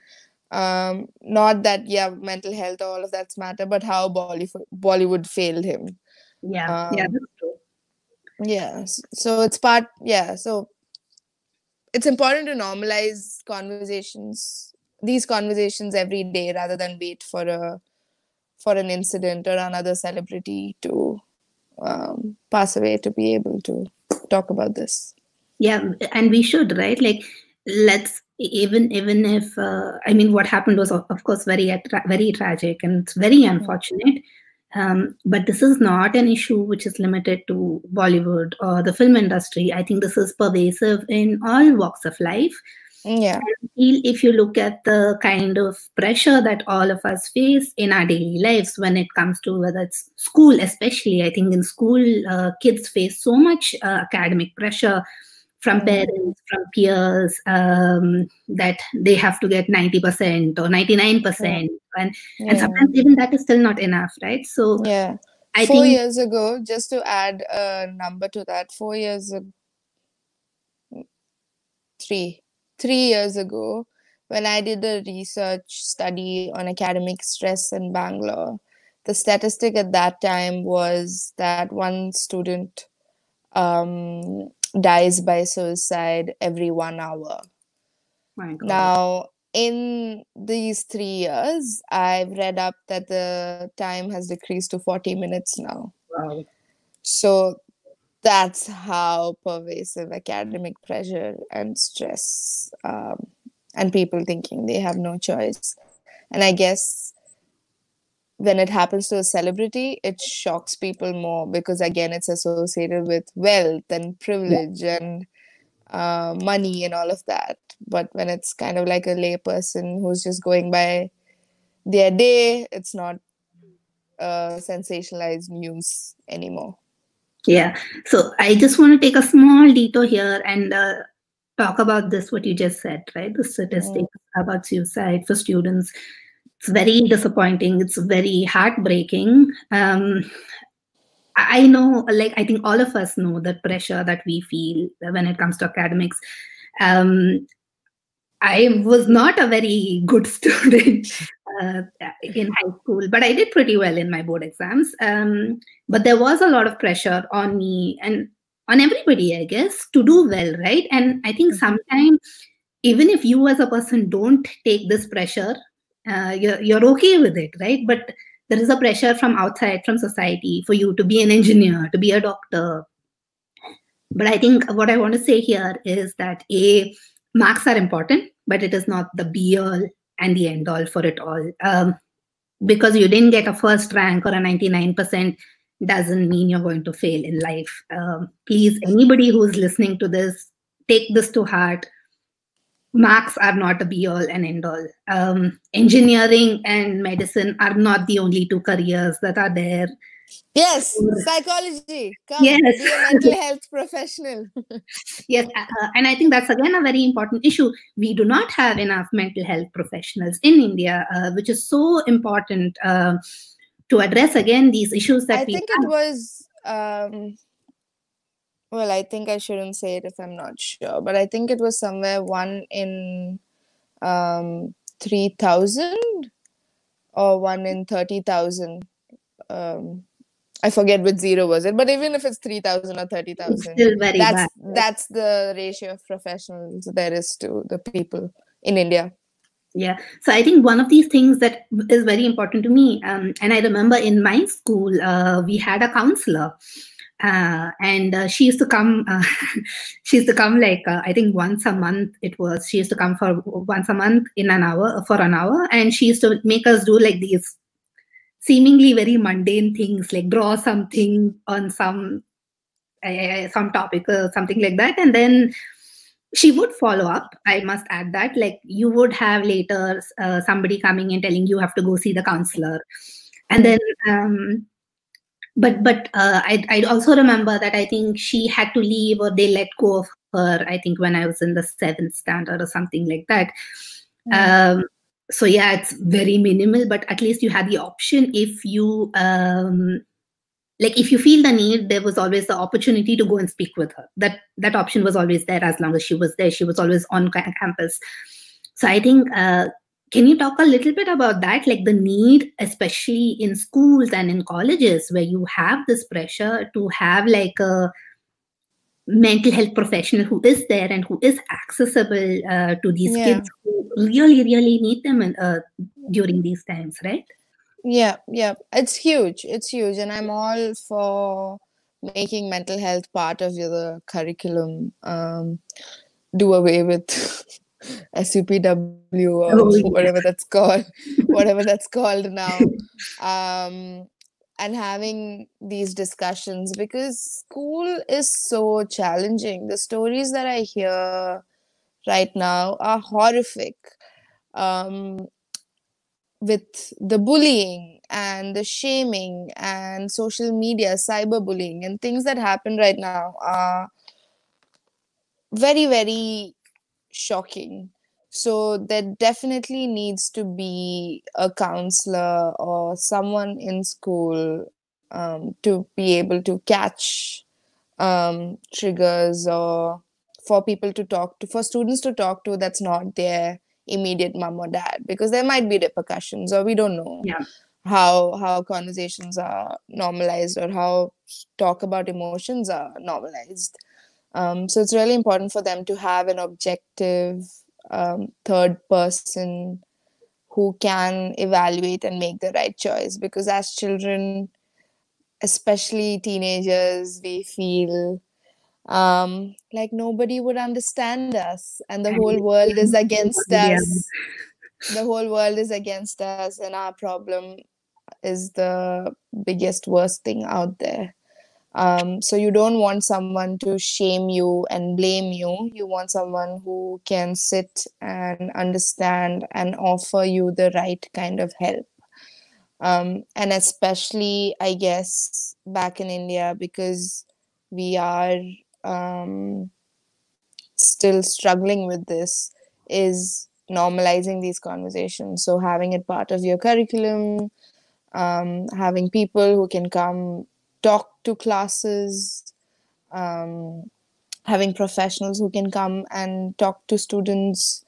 not that mental health, all of that's matter, but how Bollywood failed him. That's true. So it's part, so it's important to normalize these conversations every day, rather than wait for an incident or another celebrity to pass away to be able to talk about this. And we should, right? Like, let's even if I mean, what happened was of course very tragic, and it's very unfortunate. But this is not an issue which is limited to Bollywood or the film industry. I think this is pervasive in all walks of life. Yeah. If you look at the kind of pressure that all of us face in our daily lives when it comes to whether it's school, especially, I think in school, kids face so much academic pressure from parents, from peers, that they have to get 90% or 99%. And sometimes even that is still not enough, right? So yeah. I 4 think years ago, just to add a number to that, 4 years ago, 3 years ago, when I did a research study on academic stress in Bangalore, the statistic at that time was that one student dies by suicide every 1 hour. my God. Now, in these 3 years, I've read up that the time has decreased to 40 minutes now. Wow. So that's how pervasive academic pressure and stress, and people thinking they have no choice. And I guess when it happens to a celebrity, it shocks people more because, again, it's associated with wealth and privilege and money and all of that. But when it's kind of like a lay person who's just going by their day, it's not sensationalized news anymore. Yeah. So I just want to take a small detour here and talk about this, what you just said, right? The statistics about suicide for students. It's very disappointing. It's very heartbreaking. I know, like, I think all of us know the pressure that we feel when it comes to academics. I was not a very good student in high school, but I did pretty well in my board exams. But there was a lot of pressure on me and on everybody, I guess, to do well, right? And I think sometimes, even if you as a person don't take this pressure, you're okay with it, right? But there is a pressure from outside, from society, for you to be an engineer, to be a doctor. But I think what I want to say here is that marks are important, but it is not the be all and the end all for it all. Because you didn't get a first rank or a 99% doesn't mean you're going to fail in life. Please, anybody who's listening to this, take this to heart. Marks are not a be all and end all. Engineering and medicine are not the only two careers that are there. Yes, psychology. Come, yes. Be a mental health professional. Yes, and I think that's again a very important issue. We do not have enough mental health professionals in India, which is so important to address again these issues that I think it was. Well, I think I shouldn't say it if I'm not sure, but I think it was somewhere 1 in 3,000 or 1 in 30,000. I forget which zero was it, but even if it's 3,000 or 30,000, that's the ratio of professionals there is to the people in India. Yeah. So I think one of these things that is very important to me, and I remember in my school, we had a counselor. And she used to come. She used to come like I think once a month. It was she used to come for once a month for an hour, and she used to make us do like these seemingly very mundane things, like draw something on some topic or something like that, and then she would follow up. I must add that, like, you would have later somebody coming and telling you have to go see the counselor, and then. But I also remember that I think she had to leave or they let go of her, I think when I was in the 7th standard or something like that. So yeah, it's very minimal, but at least you had the option. If you if you feel the need, there was always the opportunity to go and speak with her. That option was always there. As long as she was there, she was always on campus. So I think can you talk a little bit about that, like the need, especially in schools and in colleges, where you have this pressure to have like a mental health professional who is there and who is accessible to these kids who really, really need them during these times, right? Yeah, it's huge. It's huge, and I'm all for making mental health part of the curriculum. Do away with SUPW or whatever that's called now. And having these discussions, because school is so challenging. The stories that I hear right now are horrific. With the bullying and the shaming and social media, cyberbullying, and things that happen right now are very, very shocking. So there definitely needs to be a counselor or someone in school to be able to catch triggers, or for people to talk to, for students to talk to, that's not their immediate mom or dad, because there might be repercussions, or we don't know how conversations are normalized, or how talk about emotions are normalized. So it's really important for them to have an objective third person who can evaluate and make the right choice. Because as children, especially teenagers, we feel like nobody would understand us, and the whole world is against us. The whole world is against us, and our problem is the biggest, worst thing out there. So you don't want someone to shame you and blame you. You want someone who can sit and understand and offer you the right kind of help. And especially, I guess, back in India, because we are still struggling with this, is normalizing these conversations. So having it part of your curriculum, having people who can come talk to classes, having professionals who can come and talk to students,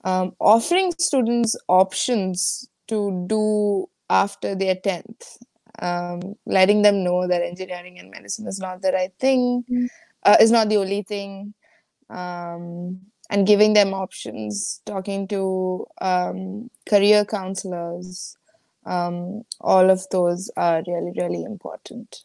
offering students options to do after their 10th, letting them know that engineering and medicine is not the right thing, is not the only thing, and giving them options, talking to career counselors. All of those are really, really important.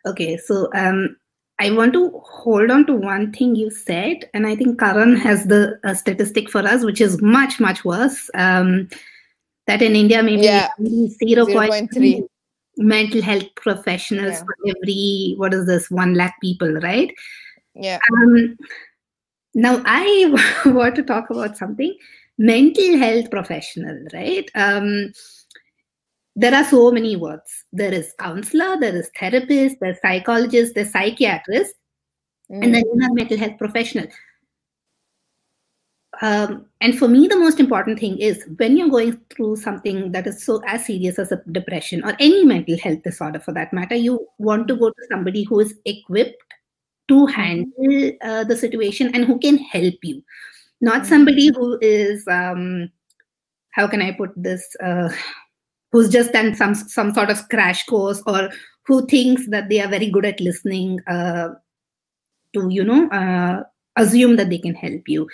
Okay, so I want to hold on to one thing you said, and I think Karan has the statistic for us, which is much, much worse. That in India, maybe 0.3 mental health professionals for every, 1 lakh people, right? Yeah. Now, I want to talk about something. Mental health professional, right? There are so many words. There is counselor, there is therapist, there's psychologist, there's psychiatrist, and then you have mental health professional. And for me, the most important thing is when you're going through something that is so as serious as a depression or any mental health disorder for that matter, you want to go to somebody who is equipped to handle the situation and who can help you. Not somebody who is, how can I put this, who's just done some sort of crash course, or who thinks that they are very good at listening to, assume that they can help you.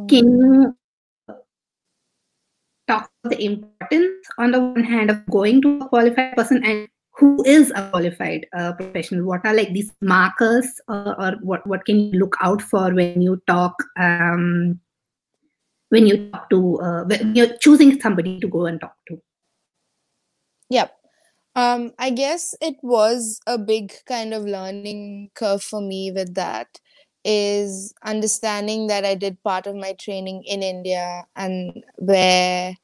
Can you talk about the importance on the one hand of going to a qualified person, and who is a qualified professional? What are like these markers, or what can you look out for when you talk to when you're choosing somebody to go and talk to? Yep. I guess it was a big kind of learning curve for me with that, is understanding that I did part of my training in India, and where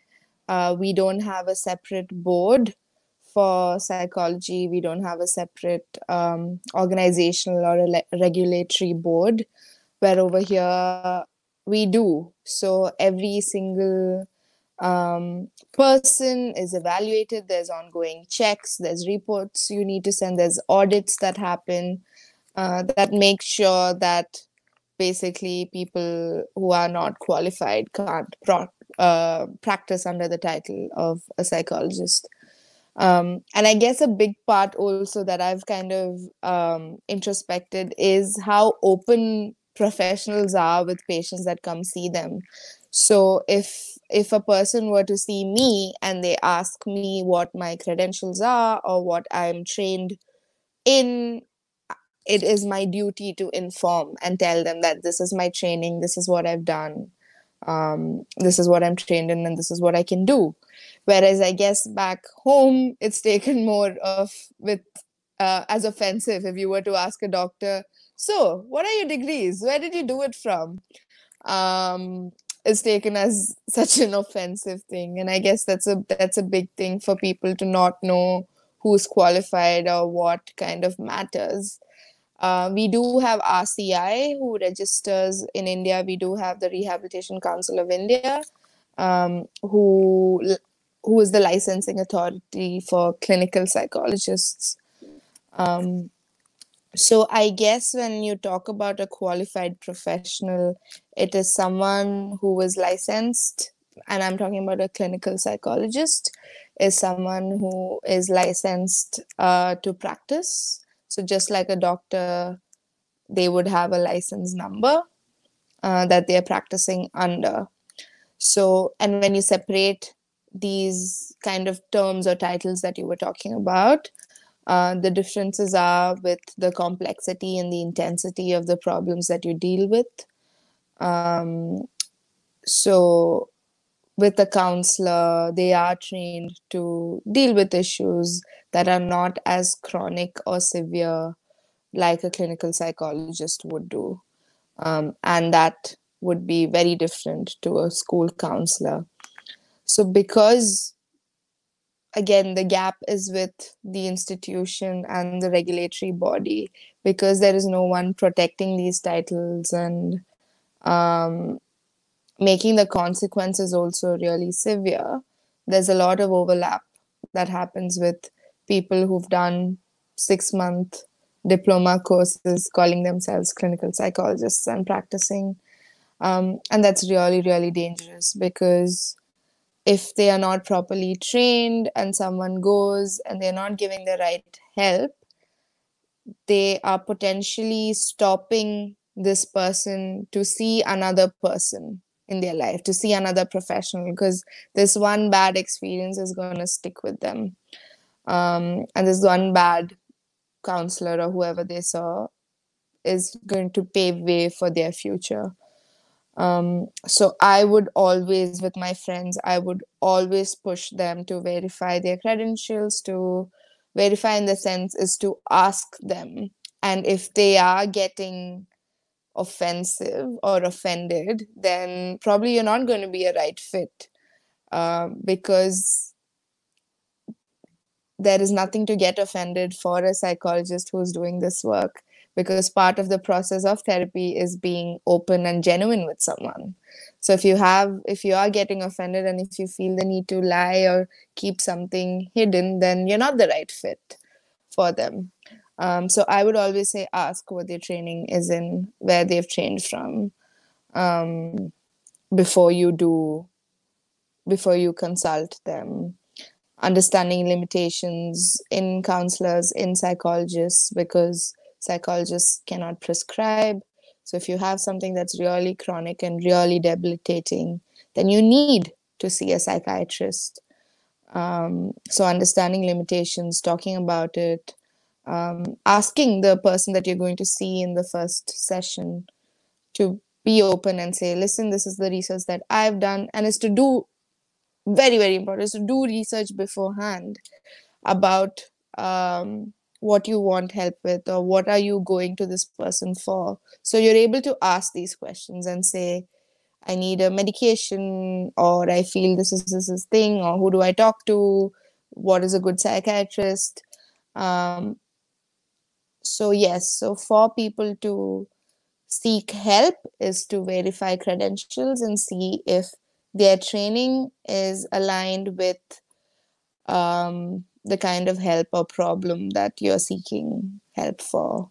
we don't have a separate board for psychology. We don't have a separate organizational or a regulatory board, where over here we do. So every single person is evaluated. There's ongoing checks, there's reports you need to send, there's audits that happen that make sure that basically people who are not qualified can't practice under the title of a psychologist. And I guess a big part also that I've kind of introspected is how open professionals are with patients that come see them. So if a person were to see me and they ask me what my credentials are or what I'm trained in, it is my duty to inform and tell them that this is my training, this is what I've done, this is what I'm trained in, and this is what I can do. Whereas I guess back home, it's taken more of with as offensive if you were to ask a doctor, so what are your degrees? Where did you do it from? Is taken as such an offensive thing, and I guess that's a big thing for people to not know who's qualified or what kind of matters. We do have RCI who registers in India. We do have the Rehabilitation Council of India, who is the licensing authority for clinical psychologists. So I guess when you talk about a qualified professional, it is someone who is licensed, and I'm talking about a clinical psychologist, is someone who is licensed to practice. So just like a doctor, they would have a license number that they are practicing under. So, and when you separate these kind of terms or titles that you were talking about, the differences are with the complexity and the intensity of the problems that you deal with. So with a counselor, they are trained to deal with issues that are not as chronic or severe like a clinical psychologist would do. And that would be very different to a school counselor. So because, again, the gap is with the institution and the regulatory body, because there is no one protecting these titles and making the consequences also really severe. There's a lot of overlap that happens with people who've done 6-month diploma courses calling themselves clinical psychologists and practicing. And that's really, really dangerous, because if they are not properly trained and someone goes and they're not giving the right help, they are potentially stopping this person to see another person in their life, to see another professional, because this one bad experience is going to stick with them. And this one bad counselor or whoever they saw is going to pave way for their future. So I would always, with my friends, I would always push them to verify their credentials. To verify in the sense is to ask them. And if they are getting offensive or offended, then probably you're not going to be a right fit, because there is nothing to get offended for a psychologist who's doing this work, because part of the process of therapy is being open and genuine with someone. So if you are getting offended and if you feel the need to lie or keep something hidden, then you're not the right fit for them. So I would always say ask what their training is in, where they've trained from, before you consult them. Understanding limitations in counselors, in psychologists, because psychologists cannot prescribe. So if you have something that's really chronic and really debilitating, then you need to see a psychiatrist. So understanding limitations, talking about it, asking the person that you're going to see in the first session to be open and say, listen, this is the research that I've done, and is to do, very, very important, is to do research beforehand about what you want help with, or what are you going to this person for. So you're able to ask these questions and say, I need a medication, or I feel this is thing, or who do I talk to? What is a good psychiatrist? So yes, so for people to seek help is to verify credentials and see if their training is aligned with the kind of help or problem that you're seeking help for.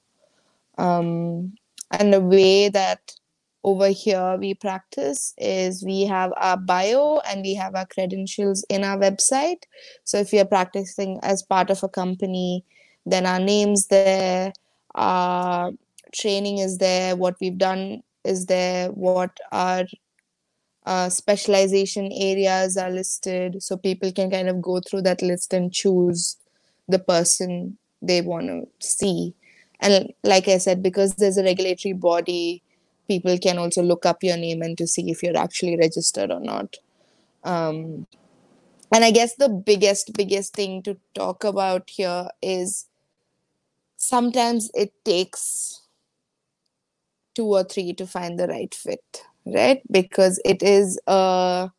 And the way that over here we practice is we have our bio and we have our credentials in our website. So if you're practicing as part of a company, then our name's there, our training is there, what we've done is there, what our specialization areas are listed, so people can kind of go through that list and choose the person they want to see. And like I said, because there's a regulatory body, people can also look up your name and to see if you're actually registered or not. And I guess the biggest thing to talk about here is sometimes it takes 2 or 3 to find the right fit, right? Because it is a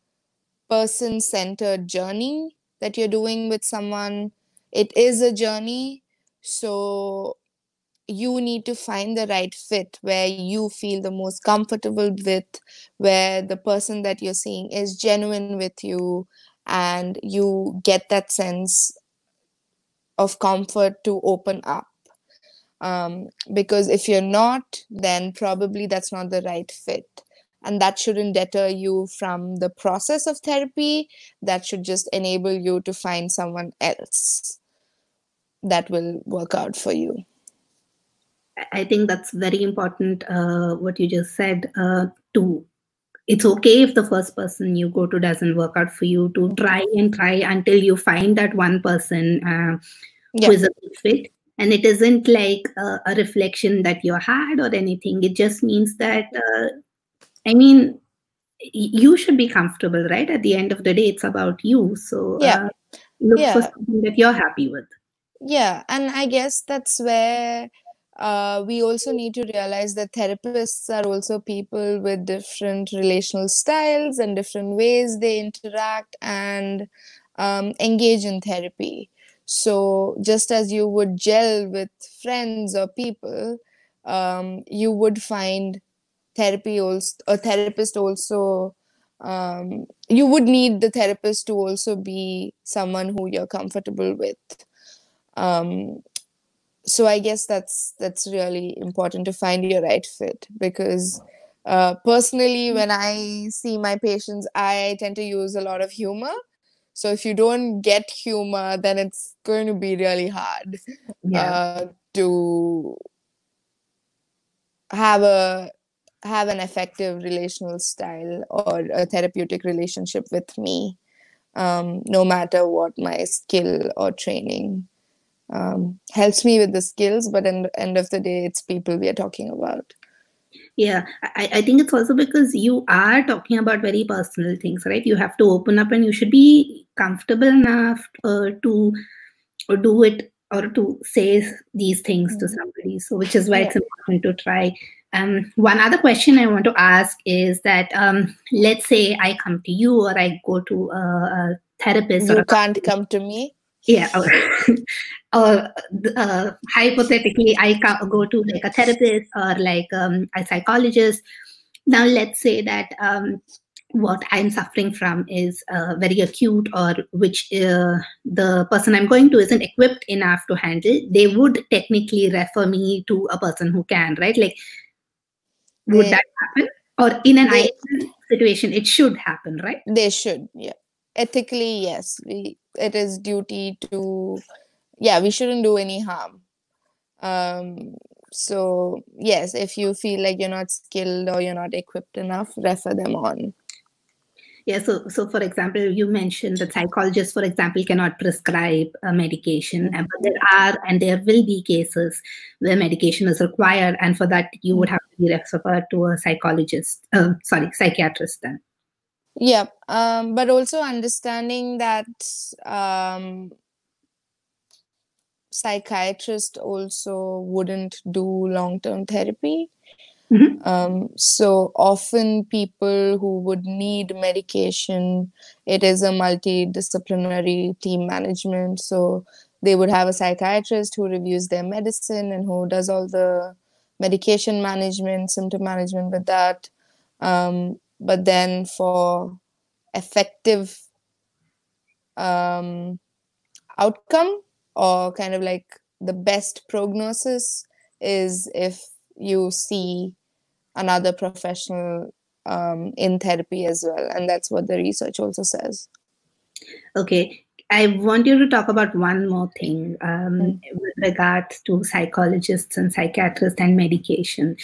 person-centered journey that you're doing with someone. It is a journey. So you need to find the right fit where you feel the most comfortable with, where the person that you're seeing is genuine with you, and you get that sense of comfort to open up. Because if you're not, then probably that's not the right fit. And that shouldn't deter you from the process of therapy. That should just enable you to find someone else that will work out for you. I think that's very important, what you just said. It's okay if the first person you go to doesn't work out for you, to try until you find that one person who is a good fit. And it isn't like a reflection that you're hard or anything. It just means that, you should be comfortable, right? At the end of the day, it's about you. So look for something that you're happy with. Yeah, and I guess that's where we also need to realize that therapists are also people with different relational styles and different ways they interact and engage in therapy. So just as you would gel with friends or people, you would find a therapist also. You would need the therapist to also be someone who you're comfortable with. So I guess that's really important to find your right fit, because personally, when I see my patients, I tend to use a lot of humor. So if you don't get humor, then it's going to be really hard to have an effective relational style or a therapeutic relationship with me, no matter what my skill or training. Helps me with the skills, but in the end of the day, it's people we are talking about. Yeah, I think it's also because you are talking about very personal things, right? You have to open up and you should be comfortable enough to do it or to say these things to somebody. So, which is why it's important to try. One other question I want to ask is that, let's say I come to you or I go to a therapist. You can't come to me. Yeah. Or hypothetically, I go to like a therapist or like a psychologist. Now, let's say that what I'm suffering from is very acute, or which the person I'm going to isn't equipped enough to handle. They would technically refer me to a person who can, right? Like, would that happen? Or in an ideal situation, it should happen, right? They should, yeah. Ethically, yes. It is duty to, we shouldn't do any harm. So yes, if you feel like you're not skilled or you're not equipped enough, refer them on. Yeah, so for example, you mentioned that psychologists, for example, cannot prescribe a medication, but there are and there will be cases where medication is required, and for that you would have to be referred to a psychiatrist then. Yeah, but also understanding that psychiatrists also wouldn't do long-term therapy. So often people who would need medication, it is a multidisciplinary team management. So they would have a psychiatrist who reviews their medicine and who does all the medication management, symptom management with that. But then for effective outcome, or kind of like the best prognosis, is if you see another professional in therapy as well. And that's what the research also says. Okay. I want you to talk about one more thing with regards to psychologists and psychiatrists and medication.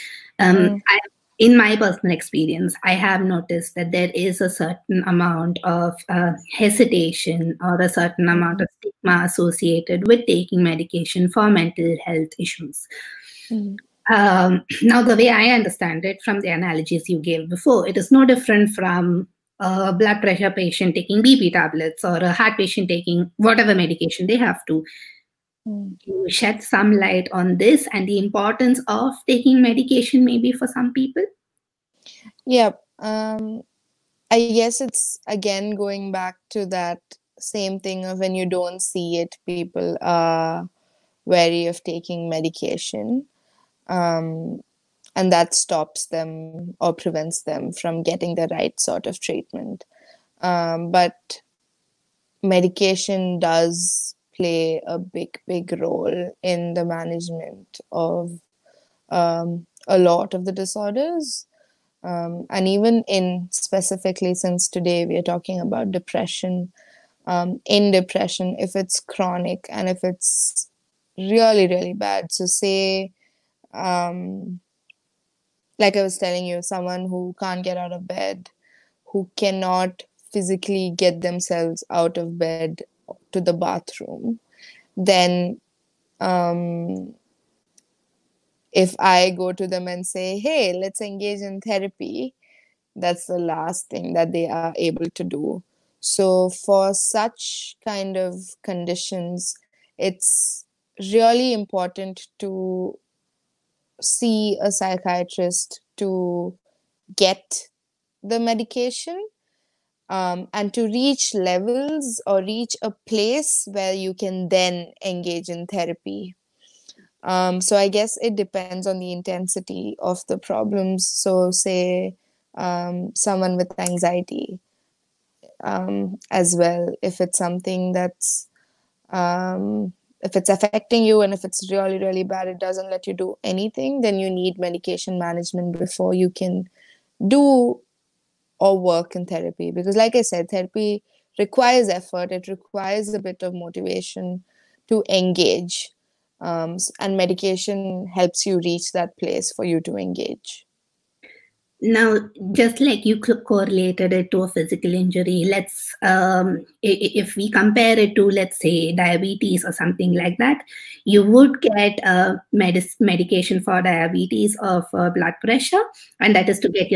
In my personal experience, I have noticed that there is a certain amount of hesitation or a certain amount of stigma associated with taking medication for mental health issues. Now, the way I understand it from the analogies you gave before, it is no different from a blood pressure patient taking BP tablets or a heart patient taking whatever medication they have to. You shed some light on this and the importance of taking medication maybe for some people? Yeah. I guess it's again going back to that same thing of when you don't see it, people are wary of taking medication. And that stops them or prevents them from getting the right sort of treatment. But medication does play a big role in the management of a lot of the disorders. And even in specifically, since today we are talking about depression, in depression, if it's chronic and if it's really bad, so say, like I was telling you, someone who can't get out of bed, who cannot physically get themselves out of bed to the bathroom, then if I go to them and say, hey, let's engage in therapy, that's the last thing that they are able to do. So for such kind of conditions, it's really important to see a psychiatrist to get the medication, and to reach levels or reach a place where you can then engage in therapy. So I guess it depends on the intensity of the problems. So say someone with anxiety, as well, if it's something that's if it's affecting you and if it's really bad, it doesn't let you do anything, then you need medication management before you can do or work in therapy. Because like I said, therapy requires effort, it requires a bit of motivation to engage, and medication helps you reach that place for you to engage. Now, just like you correlated it to a physical injury, let's if we compare it to, let's say, diabetes or something like that, you would get medication for diabetes or for blood pressure, and that is to get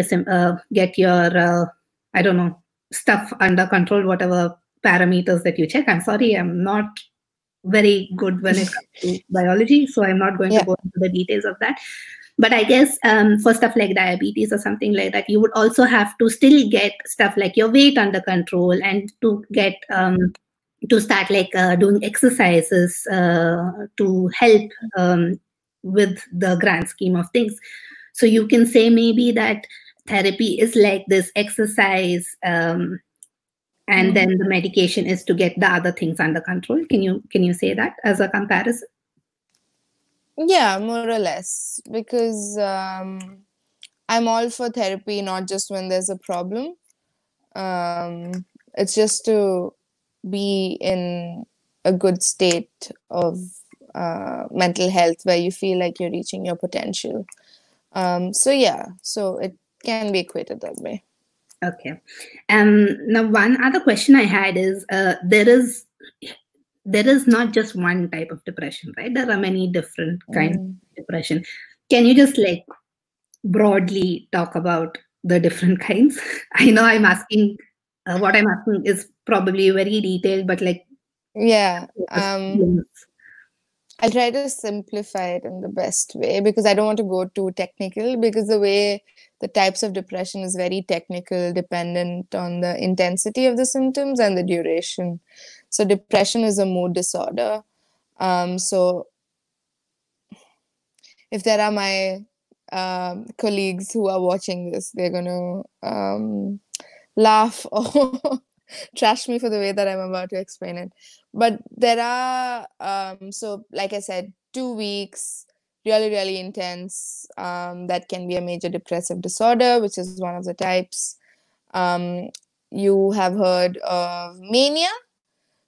your I don't know, stuff under control, whatever parameters that you check. I'm sorry, I'm not very good when it comes to biology, so I'm not going to go into the details of that. But I guess for stuff like diabetes or something like that, you would also have to still get stuff like your weight under control, and to get to start like doing exercises to help with the grand scheme of things. So you can say maybe that therapy is like this exercise, and then the medication is to get the other things under control. Can you say that as a comparison? Yeah, more or less, because I'm all for therapy, not just when there's a problem. It's just to be in a good state of mental health where you feel like you're reaching your potential. So it can be equated that way. Okay. Now, one other question I had is there is not just one type of depression, right? There are many different kinds of depression. Can you just like broadly talk about the different kinds? I know I'm asking, what I'm asking is probably very detailed, but like, yeah, I'll try to simplify it in the best way, because I don't want to go too technical, because the types of depression is very technical, dependent on the intensity of the symptoms and the duration. So depression is a mood disorder. So if there are my colleagues who are watching this, they're going to laugh or trash me for the way that I'm about to explain it. But there are, so like I said, 2 weeks, really intense. That can be a major depressive disorder, which is one of the types. You have heard of mania.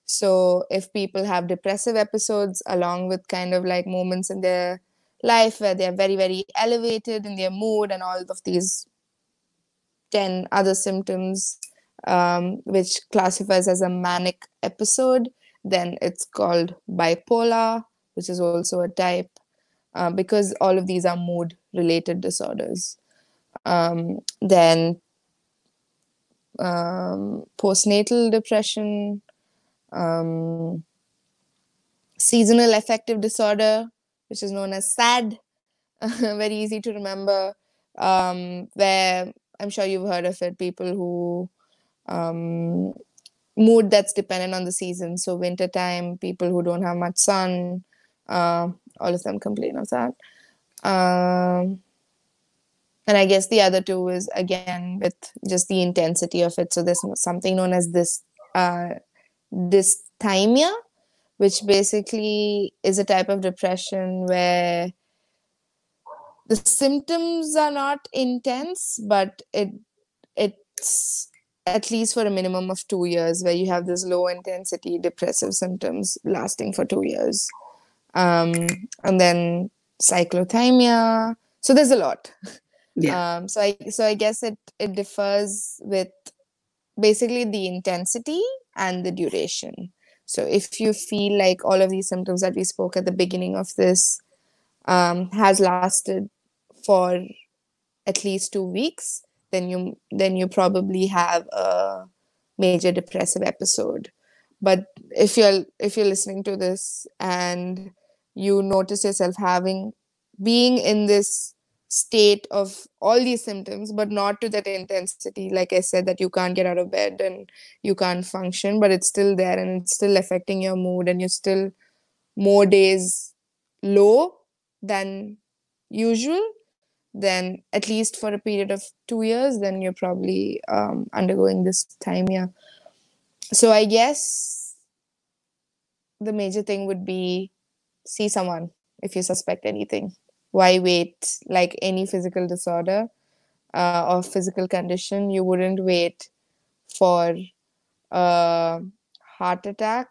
So if people have depressive episodes along with kind of like moments in their life where they're very elevated in their mood and all of these 10 other symptoms, which classifies as a manic episode, then it's called bipolar, which is also a type. because all of these are mood-related disorders. Then postnatal depression, seasonal affective disorder, which is known as SAD, very easy to remember, where I'm sure you've heard of it, people who mood that's dependent on the season. So wintertime, people who don't have much sun, all of them complain of that. And I guess the other two is, again, with just the intensity of it. So there's something known as this dysthymia, which basically is a type of depression where the symptoms are not intense, but it's at least for a minimum of 2 years, where you have this low intensity depressive symptoms lasting for 2 years. And then cyclothymia. So there's a lot. Yeah. So I guess it differs with basically the intensity and the duration. So if you feel like all of these symptoms that we spoke at the beginning of this has lasted for at least 2 weeks, then you probably have a major depressive episode. But if you're listening to this and you notice yourself being in this state of all these symptoms, but not to that intensity, like I said, that you can't get out of bed and you can't function, but it's still there and it's still affecting your mood, and you're still more days low than usual, then at least for a period of 2 years, then you're probably undergoing this dysthymia. So I guess the major thing would be see someone if you suspect anything. Why wait? Like any physical disorder or physical condition, you wouldn't wait for a heart attack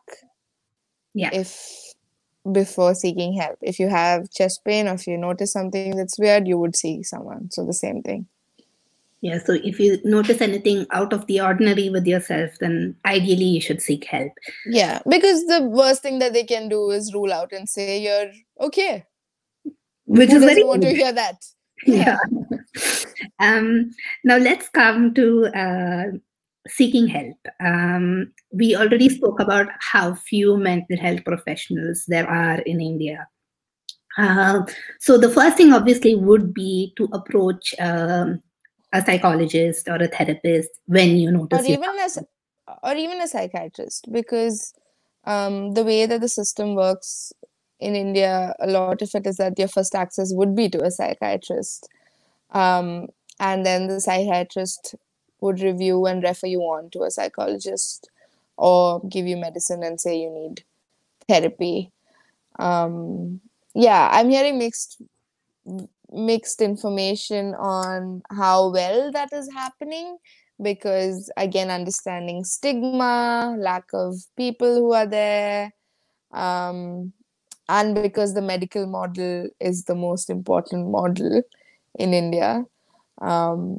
before seeking help. If you have chest pain or if you notice something that's weird, you would see someone. So the same thing. Yeah, so if you notice anything out of the ordinary with yourself, then ideally you should seek help. Yeah, because the worst thing that they can do is rule out and say you're okay. Which Who is doesn't want to hear that? Yeah. Now let's come to seeking help. We already spoke about how few mental health professionals there are in India. So the first thing obviously would be to approach a psychologist or a therapist when you notice or even a psychiatrist, because the way that the system works in India, a lot of it is that your first access would be to a psychiatrist, and then the psychiatrist would review and refer you on to a psychologist or give you medicine and say you need therapy. Yeah, I'm hearing mixed information on how well that is happening, because again, understanding stigma, lack of people who are there, and because the medical model is the most important model in India. How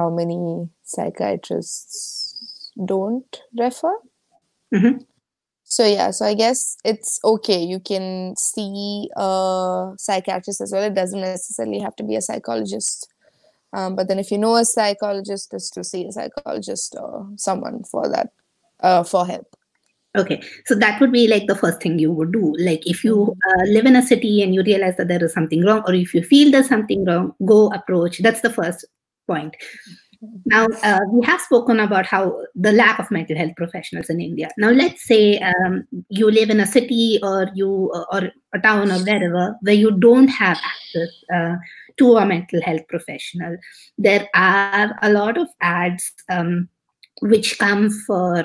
many psychiatrists don't refer? Mm-hmm. So yeah, so I guess it's okay. You can see a psychiatrist as well. It doesn't necessarily have to be a psychologist. But then if you know a psychologist, is to see a psychologist or someone for that, for help. Okay, so that would be like the first thing you would do. Like if you live in a city and you realize that there is something wrong, or if you feel there's something wrong, go approach. That's the first point. Now, we have spoken about how the lack of mental health professionals in India. Now, let's say you live in a city or a town or wherever where you don't have access to a mental health professional. There are a lot of ads which come for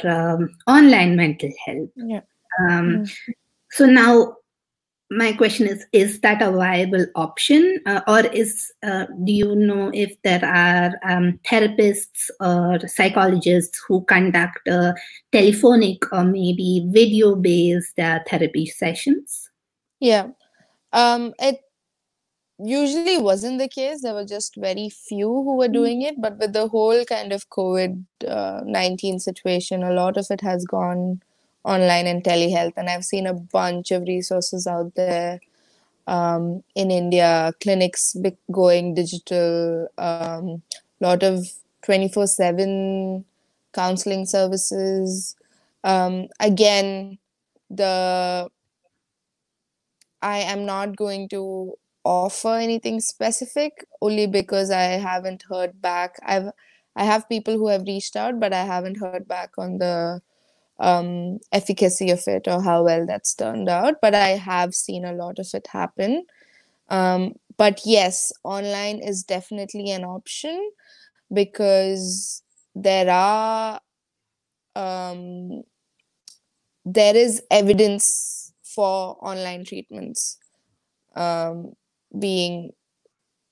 online mental health. Yeah. So now my question is that a viable option, or do you know if there are therapists or psychologists who conduct telephonic or maybe video-based therapy sessions? Yeah, it usually wasn't the case. There were just very few who were doing it, but with the whole kind of COVID-19 situation, a lot of it has gone online and telehealth, and I've seen a bunch of resources out there in India, clinics going digital, lot of 24/7 counseling services. Again, I am not going to offer anything specific only because I haven't heard back. I have people who have reached out, but I haven't heard back on the efficacy of it or how well that's turned out. But I have seen a lot of it happen. But yes, online is definitely an option because um, there is evidence for online treatments being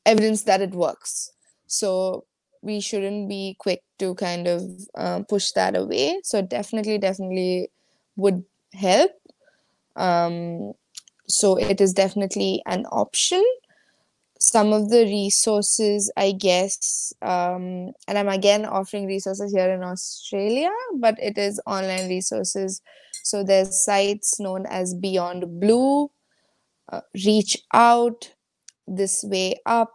evidence that it works. So we shouldn't be quick to kind of push that away. So definitely would help. So it is definitely an option. Some of the resources, I guess, and I'm again offering resources here in Australia, but it is online resources. So there's sites known as Beyond Blue, Reach Out, This Way Up,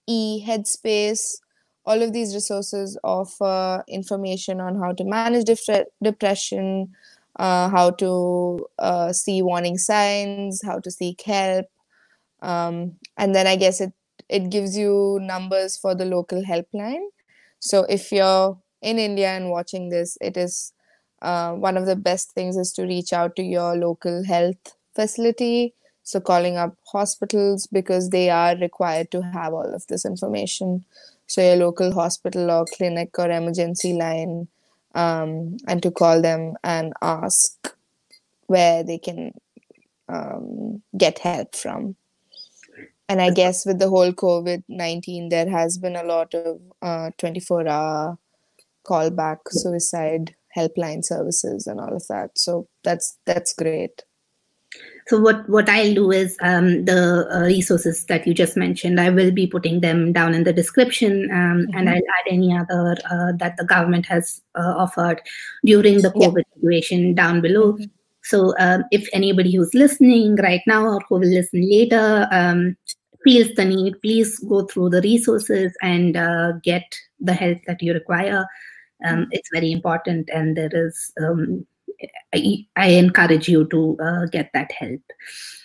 Headspace. All of these resources offer information on how to manage depression, how to see warning signs, how to seek help. And then I guess it gives you numbers for the local helpline. So if you're in India and watching this, it is one of the best things is to reach out to your local health facility. So calling up hospitals because they are required to have all of this information. So your local hospital or clinic or emergency line, and to call them and ask where they can get help from. And I guess with the whole COVID-19, there has been a lot of 24-hour callback suicide helpline services and all of that. So that's great. So what I'll do is the resources that you just mentioned, I will be putting them down in the description, and I'll add any other that the government has offered during the COVID situation down below. So if anybody who's listening right now or who will listen later feels the need, please go through the resources and get the help that you require. It's very important, and there is I encourage you to get that help.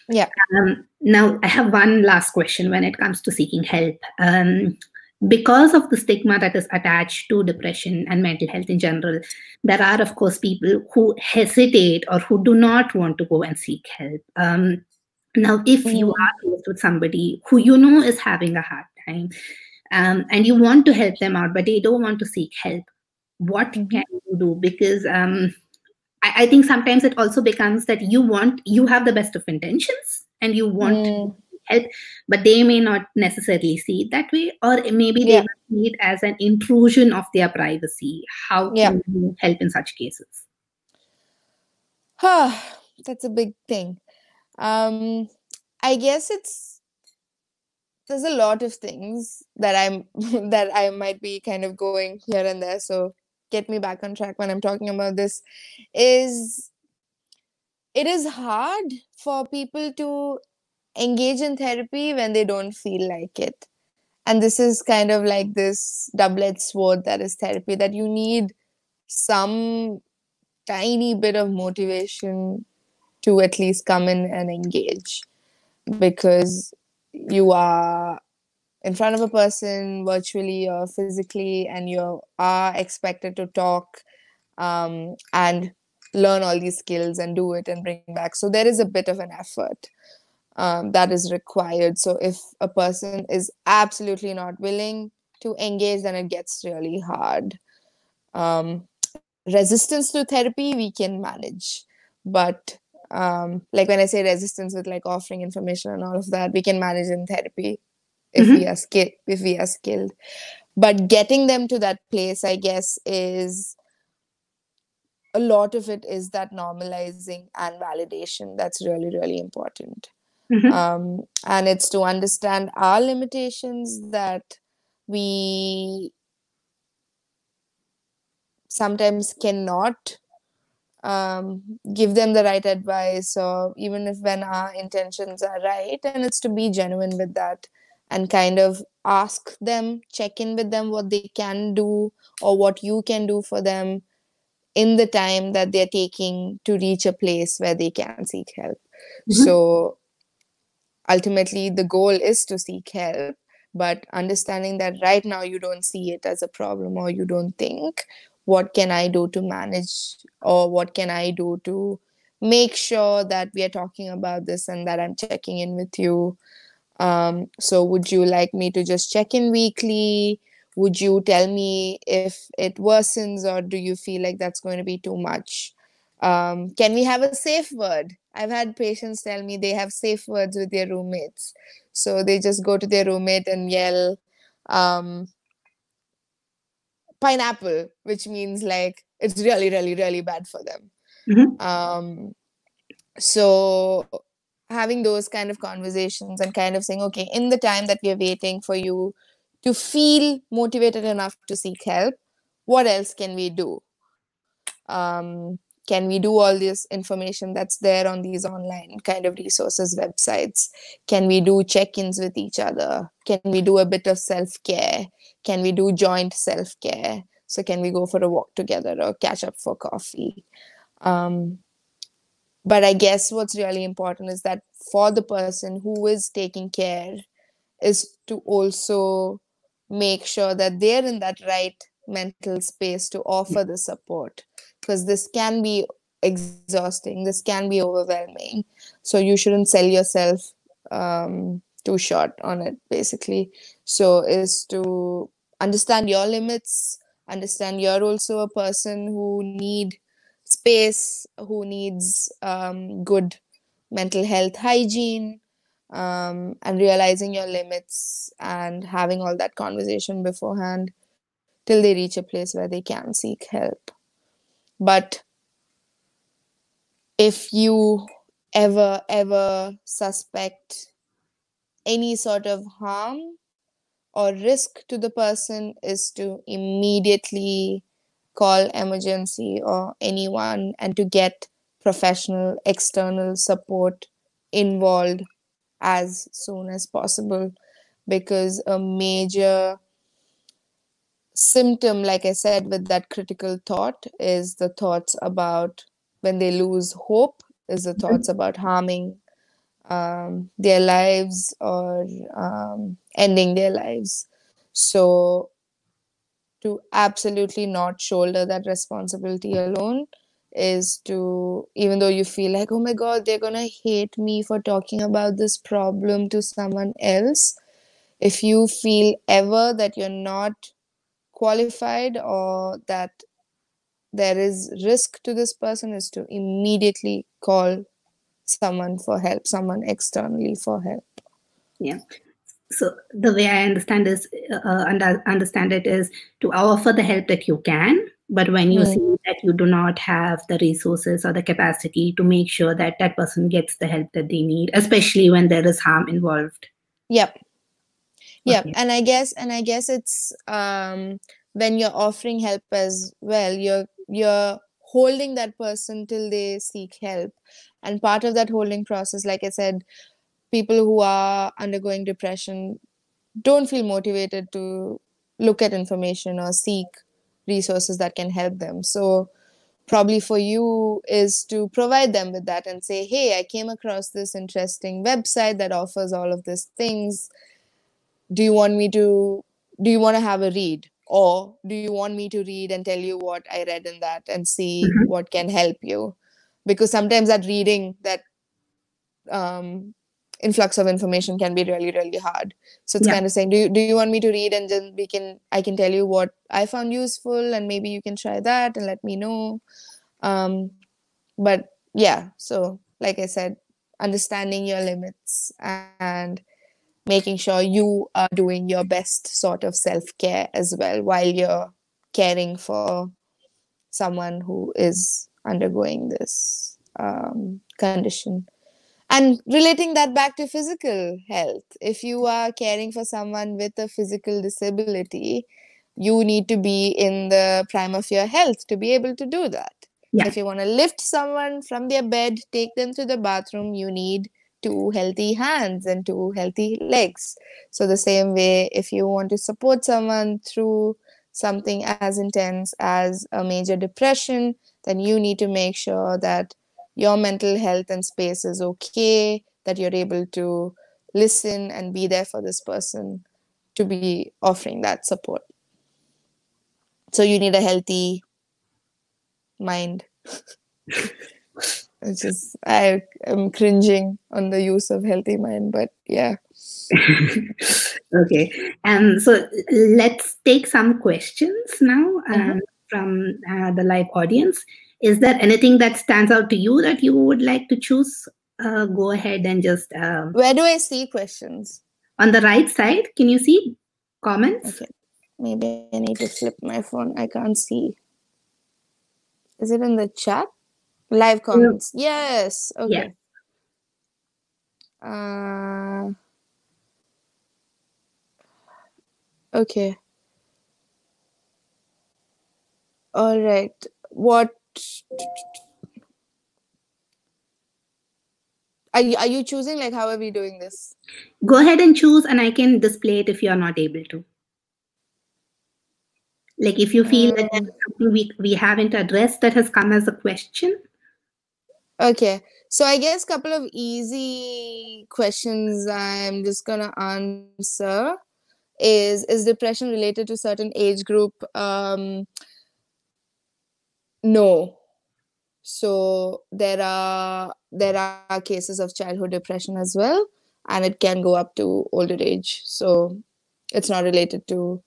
Yeah. Now, I have one last question when it comes to seeking help. Because of the stigma that is attached to depression and mental health in general, there are, of course, people who hesitate or who do not want to go and seek help. Now, if you are faced with somebody who you know is having a hard time, and you want to help them out, but they don't want to seek help, what can you do? Because I think sometimes it also becomes that you have the best of intentions and you want to help, but they may not necessarily see it that way, or maybe they see it as an intrusion of their privacy. How can you help in such cases? That's a big thing. I guess there's a lot of things that that I might be kind of going here and there. So get me back on track when I'm talking about this. It is hard for people to engage in therapy when they don't feel like it. And this is kind of like this double-edged sword that is therapy, that you need some tiny bit of motivation to at least come in and engage, because you are in front of a person virtually or physically, and you are expected to talk and learn all these skills and do it and bring back. So there is a bit of an effort that is required. So if a person is absolutely not willing to engage, then it gets really hard. Resistance to therapy we can manage, but like when I say resistance with like offering information and all of that, we can manage in therapy if we are skilled. But getting them to that place, I guess, is a lot of it is that normalizing and validation that's really, really important. And it's to understand our limitations, that we sometimes cannot give them the right advice, or even if when our intentions are right, and it's to be genuine with that and kind of ask them, check in with them what they can do or what you can do for them in the time that they're taking to reach a place where they can seek help. So ultimately the goal is to seek help, but understanding that right now you don't see it as a problem, or you don't think, what can I do to manage, or what can I do to make sure that we are talking about this and that I'm checking in with you. So would you like me to just check in weekly? Would you tell me if it worsens, or do you feel like that's going to be too much? Can we have a safe word? I've had patients tell me they have safe words with their roommates. So they just go to their roommate and yell pineapple, which means like it's really, really, really bad for them. So having those kind of conversations and kind of saying, okay, in the time that we are waiting for you to feel motivated enough to seek help, what else can we do? Can we do all this information that's there on these online kind of resources, websites? Can we do check-ins with each other? Can we do a bit of self-care? Can we do joint self-care? So can we go for a walk together or catch up for coffee? But I guess what's really important is that for the person who is taking care is to also make sure that they're in that right mental space to offer the support, because this can be exhausting, this can be overwhelming. So you shouldn't sell yourself too short on it, basically. So is to understand your limits, understand you're also a person who need space, who needs good mental health hygiene, and realizing your limits and having all that conversation beforehand till they reach a place where they can seek help. But if you ever suspect any sort of harm or risk to the person, is to immediately call emergency or anyone and to get professional external support involved as soon as possible, because a major symptom, like I said, with that critical thought is the thoughts about when they lose hope, is the thoughts about harming their lives or ending their lives. So to absolutely not shoulder that responsibility alone is to, even though you feel like, oh my god, they're gonna hate me for talking about this problem to someone else, if you feel ever that you're not qualified or that there is risk to this person, is to immediately call someone for help, someone externally for help. Yeah. So the way I understand understand it is to offer the help that you can, but when you see that you do not have the resources or the capacity, to make sure that that person gets the help that they need, especially when there is harm involved. Yep. Okay. And I guess it's when you're offering help as well, you're holding that person till they seek help. And part of that holding process, like I said, people who are undergoing depression don't feel motivated to look at information or seek resources that can help them. So probably for you is to provide them with that and say, hey, I came across this interesting website that offers all of these things. Do you want to have a read, or do you want me to read and tell you what I read in that and see what can help you? Because sometimes that reading, that influx of information can be really, really hard. So it's kind of saying, do you want me to read, and then I can tell you what I found useful, and maybe you can try that and let me know. But yeah, so like I said, understanding your limits and making sure you are doing your best sort of self-care as well while you're caring for someone who is undergoing this condition. And relating that back to physical health, if you are caring for someone with a physical disability, you need to be in the prime of your health to be able to do that. Yeah. If you want to lift someone from their bed, take them to the bathroom, you need two healthy hands and two healthy legs. So the same way, if you want to support someone through something as intense as a major depression, then you need to make sure that your mental health and space is okay, that you're able to listen and be there for this person to be offering that support. So you need a healthy mind. It's just, I am cringing on the use of healthy mind, but yeah. Okay. So let's take some questions now from the live audience. Is there anything that stands out to you that you would like to choose? Go ahead and just. Where do I see questions? On the right side, can you see comments? Okay. Maybe I need to flip my phone. I can't see. Is it in the chat? Live comments. Yes. Okay. Yeah. Okay. All right. What are you choosing? Like, how are we doing this? Go ahead and choose, and I can display it if you are not able to. Like, if you feel that there is something we haven't addressed that has come as a question. Okay. So I guess a couple of easy questions I'm just gonna answer is depression related to certain age group? No. So there are cases of childhood depression as well, and it can go up to older age. So it's not related to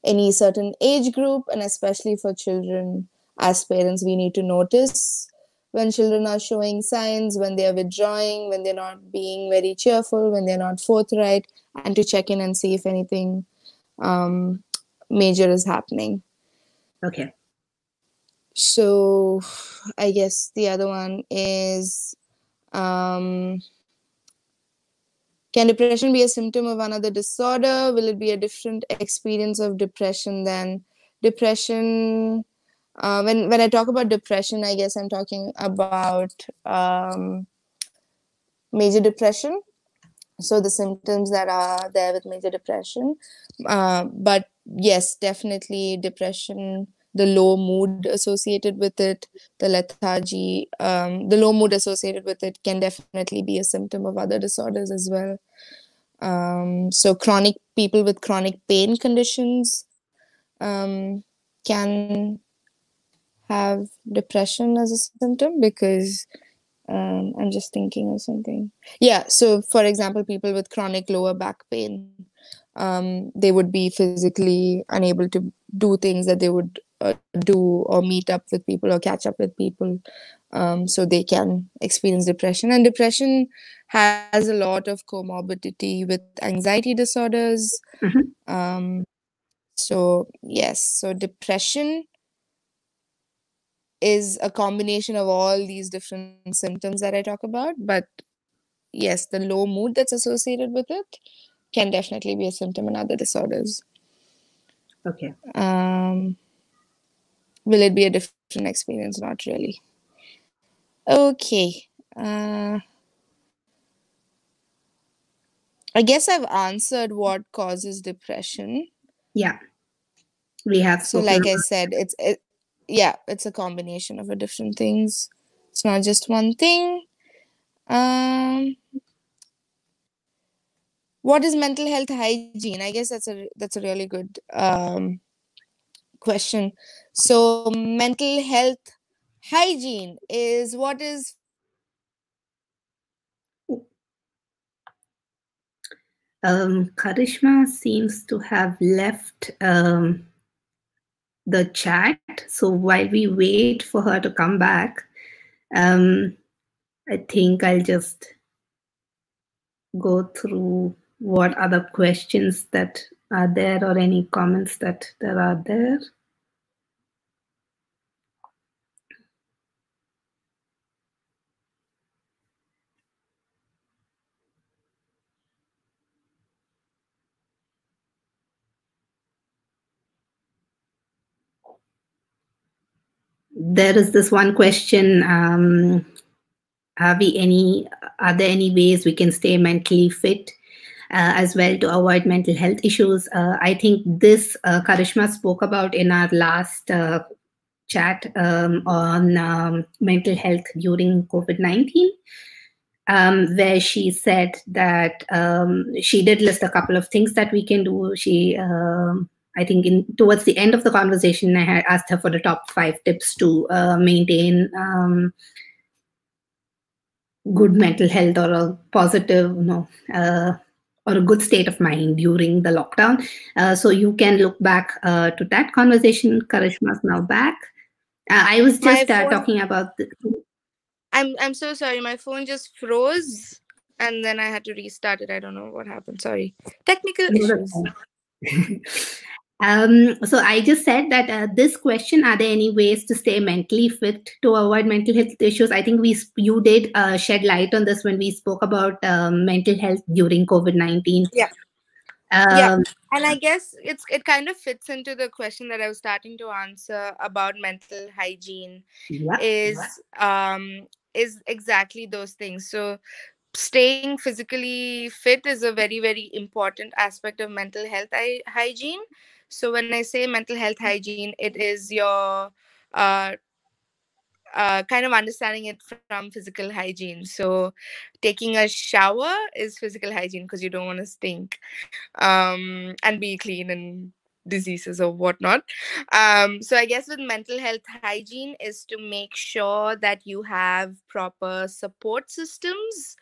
any certain age group, and especially for children, as parents, we need to notice when children are showing signs, when they are withdrawing, when they're not being very cheerful, when they're not forthright, and to check in and see if anything major is happening. Okay. So I guess the other one is, can depression be a symptom of another disorder? Will it be a different experience of depression than depression? When I talk about depression, I guess I'm talking about major depression. So the symptoms that are there with major depression. But yes, definitely depression, the low mood associated with it, the lethargy, the low mood associated with it can definitely be a symptom of other disorders as well. So people with chronic pain conditions can have depression as a symptom, because I'm just thinking of something. Yeah, so for example, people with chronic lower back pain, they would be physically unable to do things that they would do, or meet up with people or catch up with people. So they can experience depression. And depression has a lot of comorbidity with anxiety disorders. So yes, so depression is a combination of all these different symptoms that I talk about. But yes, the low mood that's associated with it can definitely be a symptom in other disorders. Okay. Will it be a different experience? Not really. Okay. I guess I've answered what causes depression. Yeah. We have So like I said, it's a combination of different things. It's not just one thing. What is mental health hygiene? I guess that's a really good question. So mental health hygiene is what is. Karishma seems to have left the chat. So while we wait for her to come back, I think I'll just go through what other questions that are there, or any comments that there are there. there is this one question, are there any ways we can stay mentally fit as well to avoid mental health issues? I think this Karishma spoke about in our last chat on mental health during COVID-19, where she said that she did list a couple of things that we can do. I think towards the end of the conversation, I had asked her for the top 5 tips to maintain good mental health or a positive, or a good state of mind during the lockdown. So you can look back to that conversation. Karishma's now back. I was just talking about. I'm so sorry. My phone just froze, and then I had to restart it. I don't know what happened. Sorry, technical issues. So I just said that this question, are there any ways to stay mentally fit to avoid mental health issues? I think you did shed light on this when we spoke about mental health during COVID-19. Yeah. Yeah, and I guess it kind of fits into the question that I was starting to answer about mental hygiene. Is exactly those things. So staying physically fit is a very, very important aspect of mental health hygiene. So when I say mental health hygiene, it is your kind of understanding it from physical hygiene. So taking a shower is physical hygiene because you don't want to stink and be clean and diseases or whatnot. So I guess with mental health hygiene is to make sure that you have proper support systems,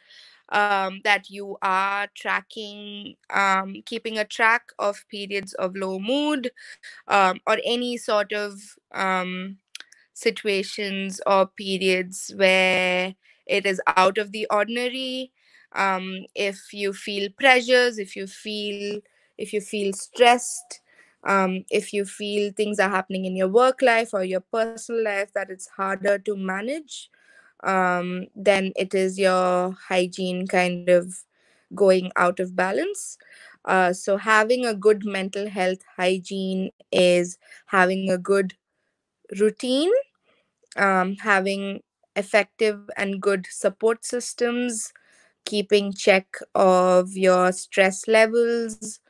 that you are tracking, keeping a track of periods of low mood, or any sort of situations or periods where it is out of the ordinary. If you feel pressures, if you feel stressed, if you feel things are happening in your work life or your personal life that it's harder to manage, then it is your hygiene kind of going out of balance. So having a good mental health hygiene is having a good routine, having effective and good support systems, keeping check of your stress levels,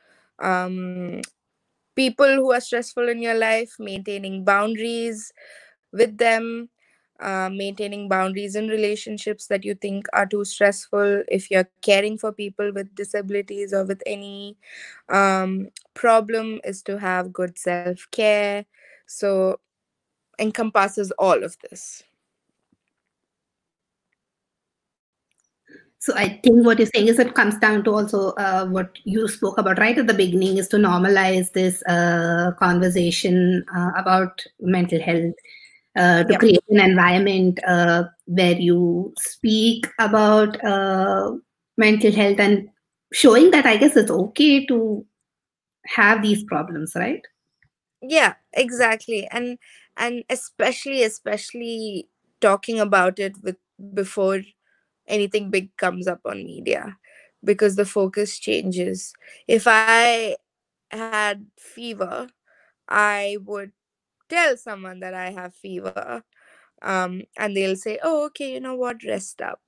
people who are stressful in your life, maintaining boundaries with them, maintaining boundaries in relationships that you think are too stressful. If you're caring for people with disabilities or with any problem, is to have good self-care. So encompasses all of this. So I think what you're saying is it comes down to also what you spoke about right at the beginning, is to normalize this conversation about mental health, to create an environment where you speak about mental health and showing that I guess it's okay to have these problems, right? Yeah, exactly. And especially talking about it with before anything big comes up on media, because the focus changes. If I had fever, I would tell someone that I have fever, and they'll say, oh, okay, you know what, rest up.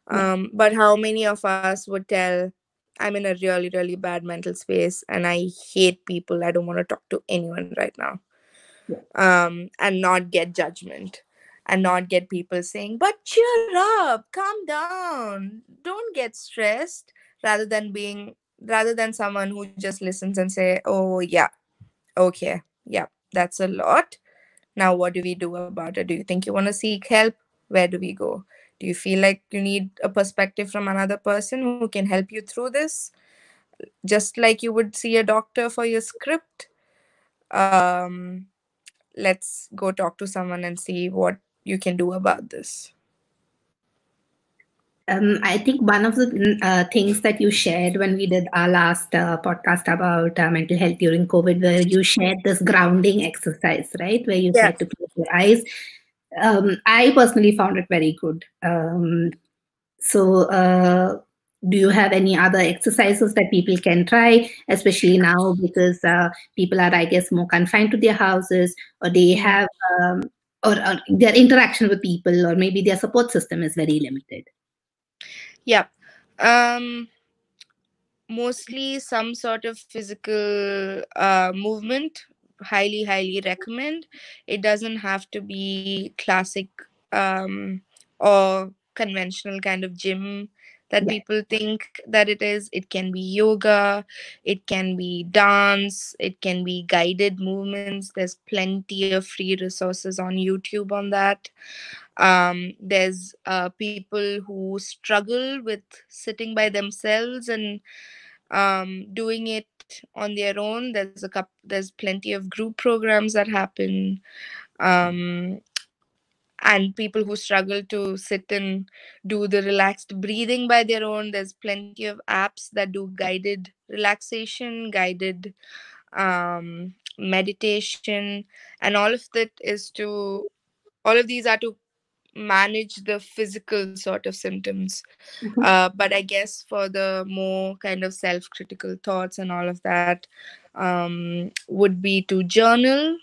But how many of us would tell, I'm in a really, really bad mental space and I hate people, I don't want to talk to anyone right now, and not get judgment, and not get people saying, but cheer up, calm down, don't get stressed, rather than someone who just listens and say, oh yeah, okay, yeah, that's a lot. Now what do we do about it? Do you think you want to seek help? Where do we go? Do you feel like you need a perspective from another person who can help you through this, just like you would see a doctor for your script? Let's go talk to someone and see what you can do about this. I think one of the things that you shared when we did our last podcast about mental health during COVID, where you shared this grounding exercise, right? Where you said to close your eyes. I personally found it very good. So do you have any other exercises that people can try, especially now because people are, I guess, more confined to their houses, or they have or their interaction with people, or maybe their support system is very limited. Yeah. Mostly some sort of physical movement. Highly recommend. It doesn't have to be classic or conventional kind of gym that Yeah. people think that it is. It can be yoga, it can be dance, it can be guided movements. There's plenty of free resources on YouTube on that. There's people who struggle with sitting by themselves and doing it on their own. There's plenty of group programs that happen, um, and people who struggle to sit and do the relaxed breathing by their own. There's plenty of apps that do guided relaxation, guided meditation, and all of these are to manage the physical sort of symptoms. But I guess for the more kind of self-critical thoughts and all of that, would be to journal,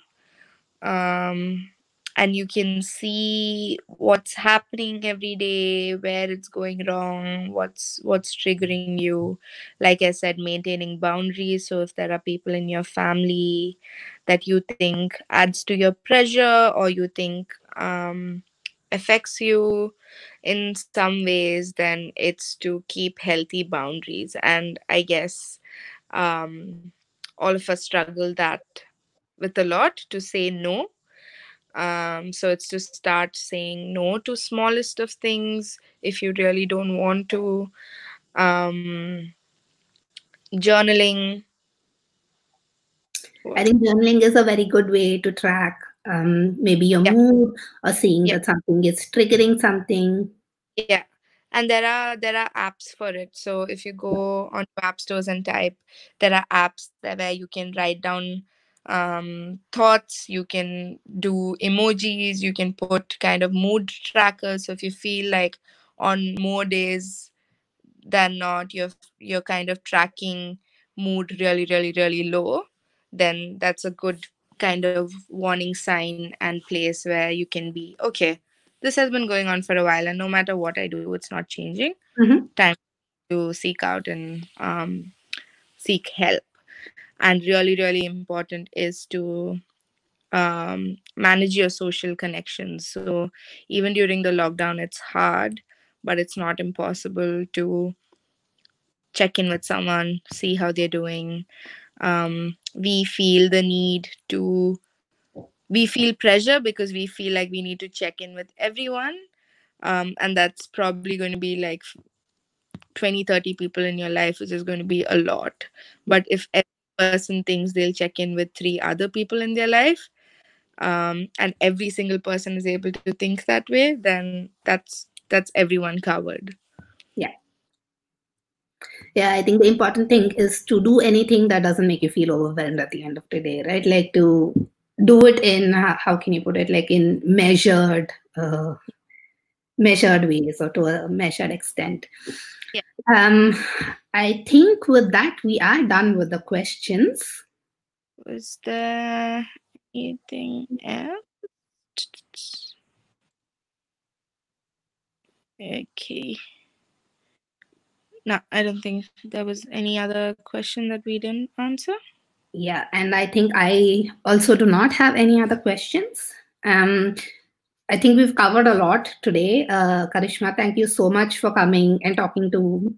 um, and you can see what's happening every day, where it's going wrong, what's triggering you. Like I said, maintaining boundaries. So if there are people in your family that you think adds to your pressure, or you think affects you in some ways, then it's to keep healthy boundaries. And I guess all of us struggle that with a lot, to say no. So it's to start saying no to smallest of things if you really don't want to. Um, Journaling. I think journaling is a very good way to track maybe your Yeah, mood, or seeing yeah, that something is triggering something. yeah. And there are apps for it. So if you go on app stores and type, there are apps there where you can write down thoughts. You can do emojis. You can put kind of mood trackers. So if you feel like on more days than not you're kind of tracking mood really low, then that's a good kind of warning sign and place where you can be okay, this has been going on for a while, and no matter what I do, it's not changing. Mm-hmm. Time to seek out and seek help. And really important is to manage your social connections. So even during the lockdown, it's hard, but it's not impossible to check in with someone, see how they're doing. We feel the need to, we feel pressure because we feel like we need to check in with everyone. And that's probably going to be like 20, 30 people in your life, which is going to be a lot. But if every person thinks they'll check in with 3 other people in their life, and every single person is able to think that way, then that's everyone covered. Yeah. Yeah, I think the important thing is to do anything that doesn't make you feel overwhelmed at the end of the day, right? Like to do it in, how can you put it, like in measured ways, or to a measured extent. Yeah. I think with that we are done with the questions. Was there anything else? Okay. No, I don't think there was any other question that we didn't answer. Yeah, and I think I also do not have any other questions. I think we've covered a lot today. Karishma, thank you so much for coming and talking to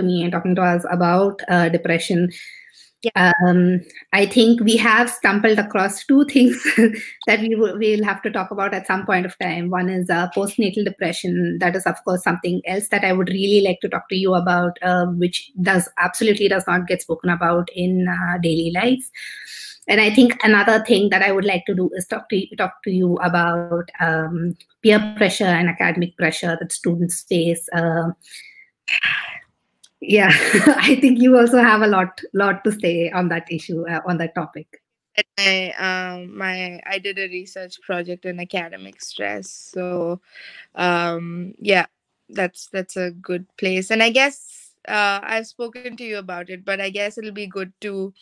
me and talking to us about depression. Yeah. I think we have stumbled across 2 things that we'll have to talk about at some point of time. One is postnatal depression. That is, of course, something else that I would really like to talk to you about, which absolutely does not get spoken about in daily life. And I think another thing that I would like to do is talk to you about peer pressure and academic pressure that students face. Yeah, I think you also have a lot to say on that issue, on that topic. I did a research project in academic stress, so yeah, that's a good place. And I guess I've spoken to you about it, but I guess it'll be good to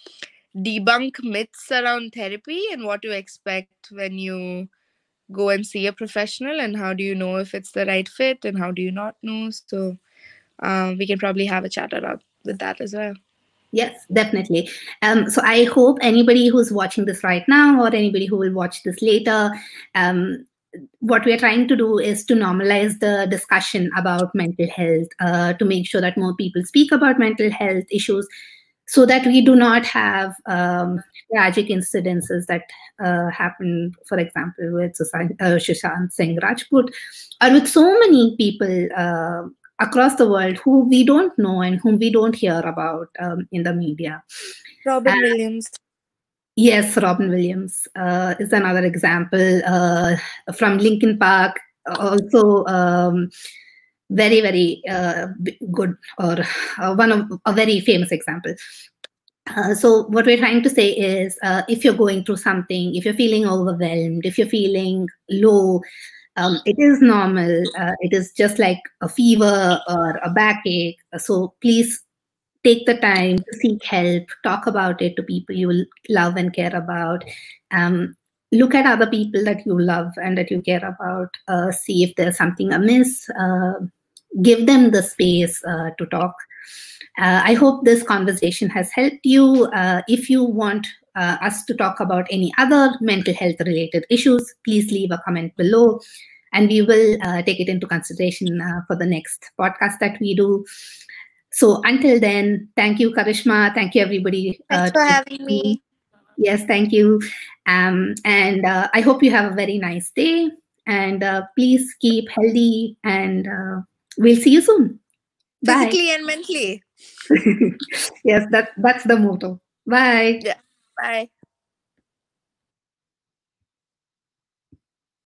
debunk myths around therapy and what to expect when you go and see a professional, and how do you know if it's the right fit, and how do you not know? So we can probably have a chat around with that as well. Yes, definitely. So I hope anybody who's watching this right now, or anybody who will watch this later, what we are trying to do is to normalize the discussion about mental health, to make sure that more people speak about mental health issues, so that we do not have tragic incidences that happen, for example, with Sushant Singh Rajput, or with so many people across the world who we don't know and whom we don't hear about in the media. Robin Williams. Yes, Robin Williams is another example from Linkin Park. Also, very, very good, or one of a very famous example. So what we're trying to say is, if you're going through something, if you're feeling overwhelmed, if you're feeling low, it is normal. It is just like a fever or a backache. So please take the time to seek help, talk about it to people you love and care about. Look at other people that you love and that you care about. See if there's something amiss. Give them the space to talk. I hope this conversation has helped you. If you want us to talk about any other mental health related issues, please leave a comment below, and we will take it into consideration for the next podcast that we do. So until then, thank you, Karishma. Thank you, everybody. Thanks for having me. Yes, thank you. And I hope you have a very nice day. And please keep healthy, and we'll see you soon. Physically and mentally. Yes, that's the motto. Bye. Yeah. Bye.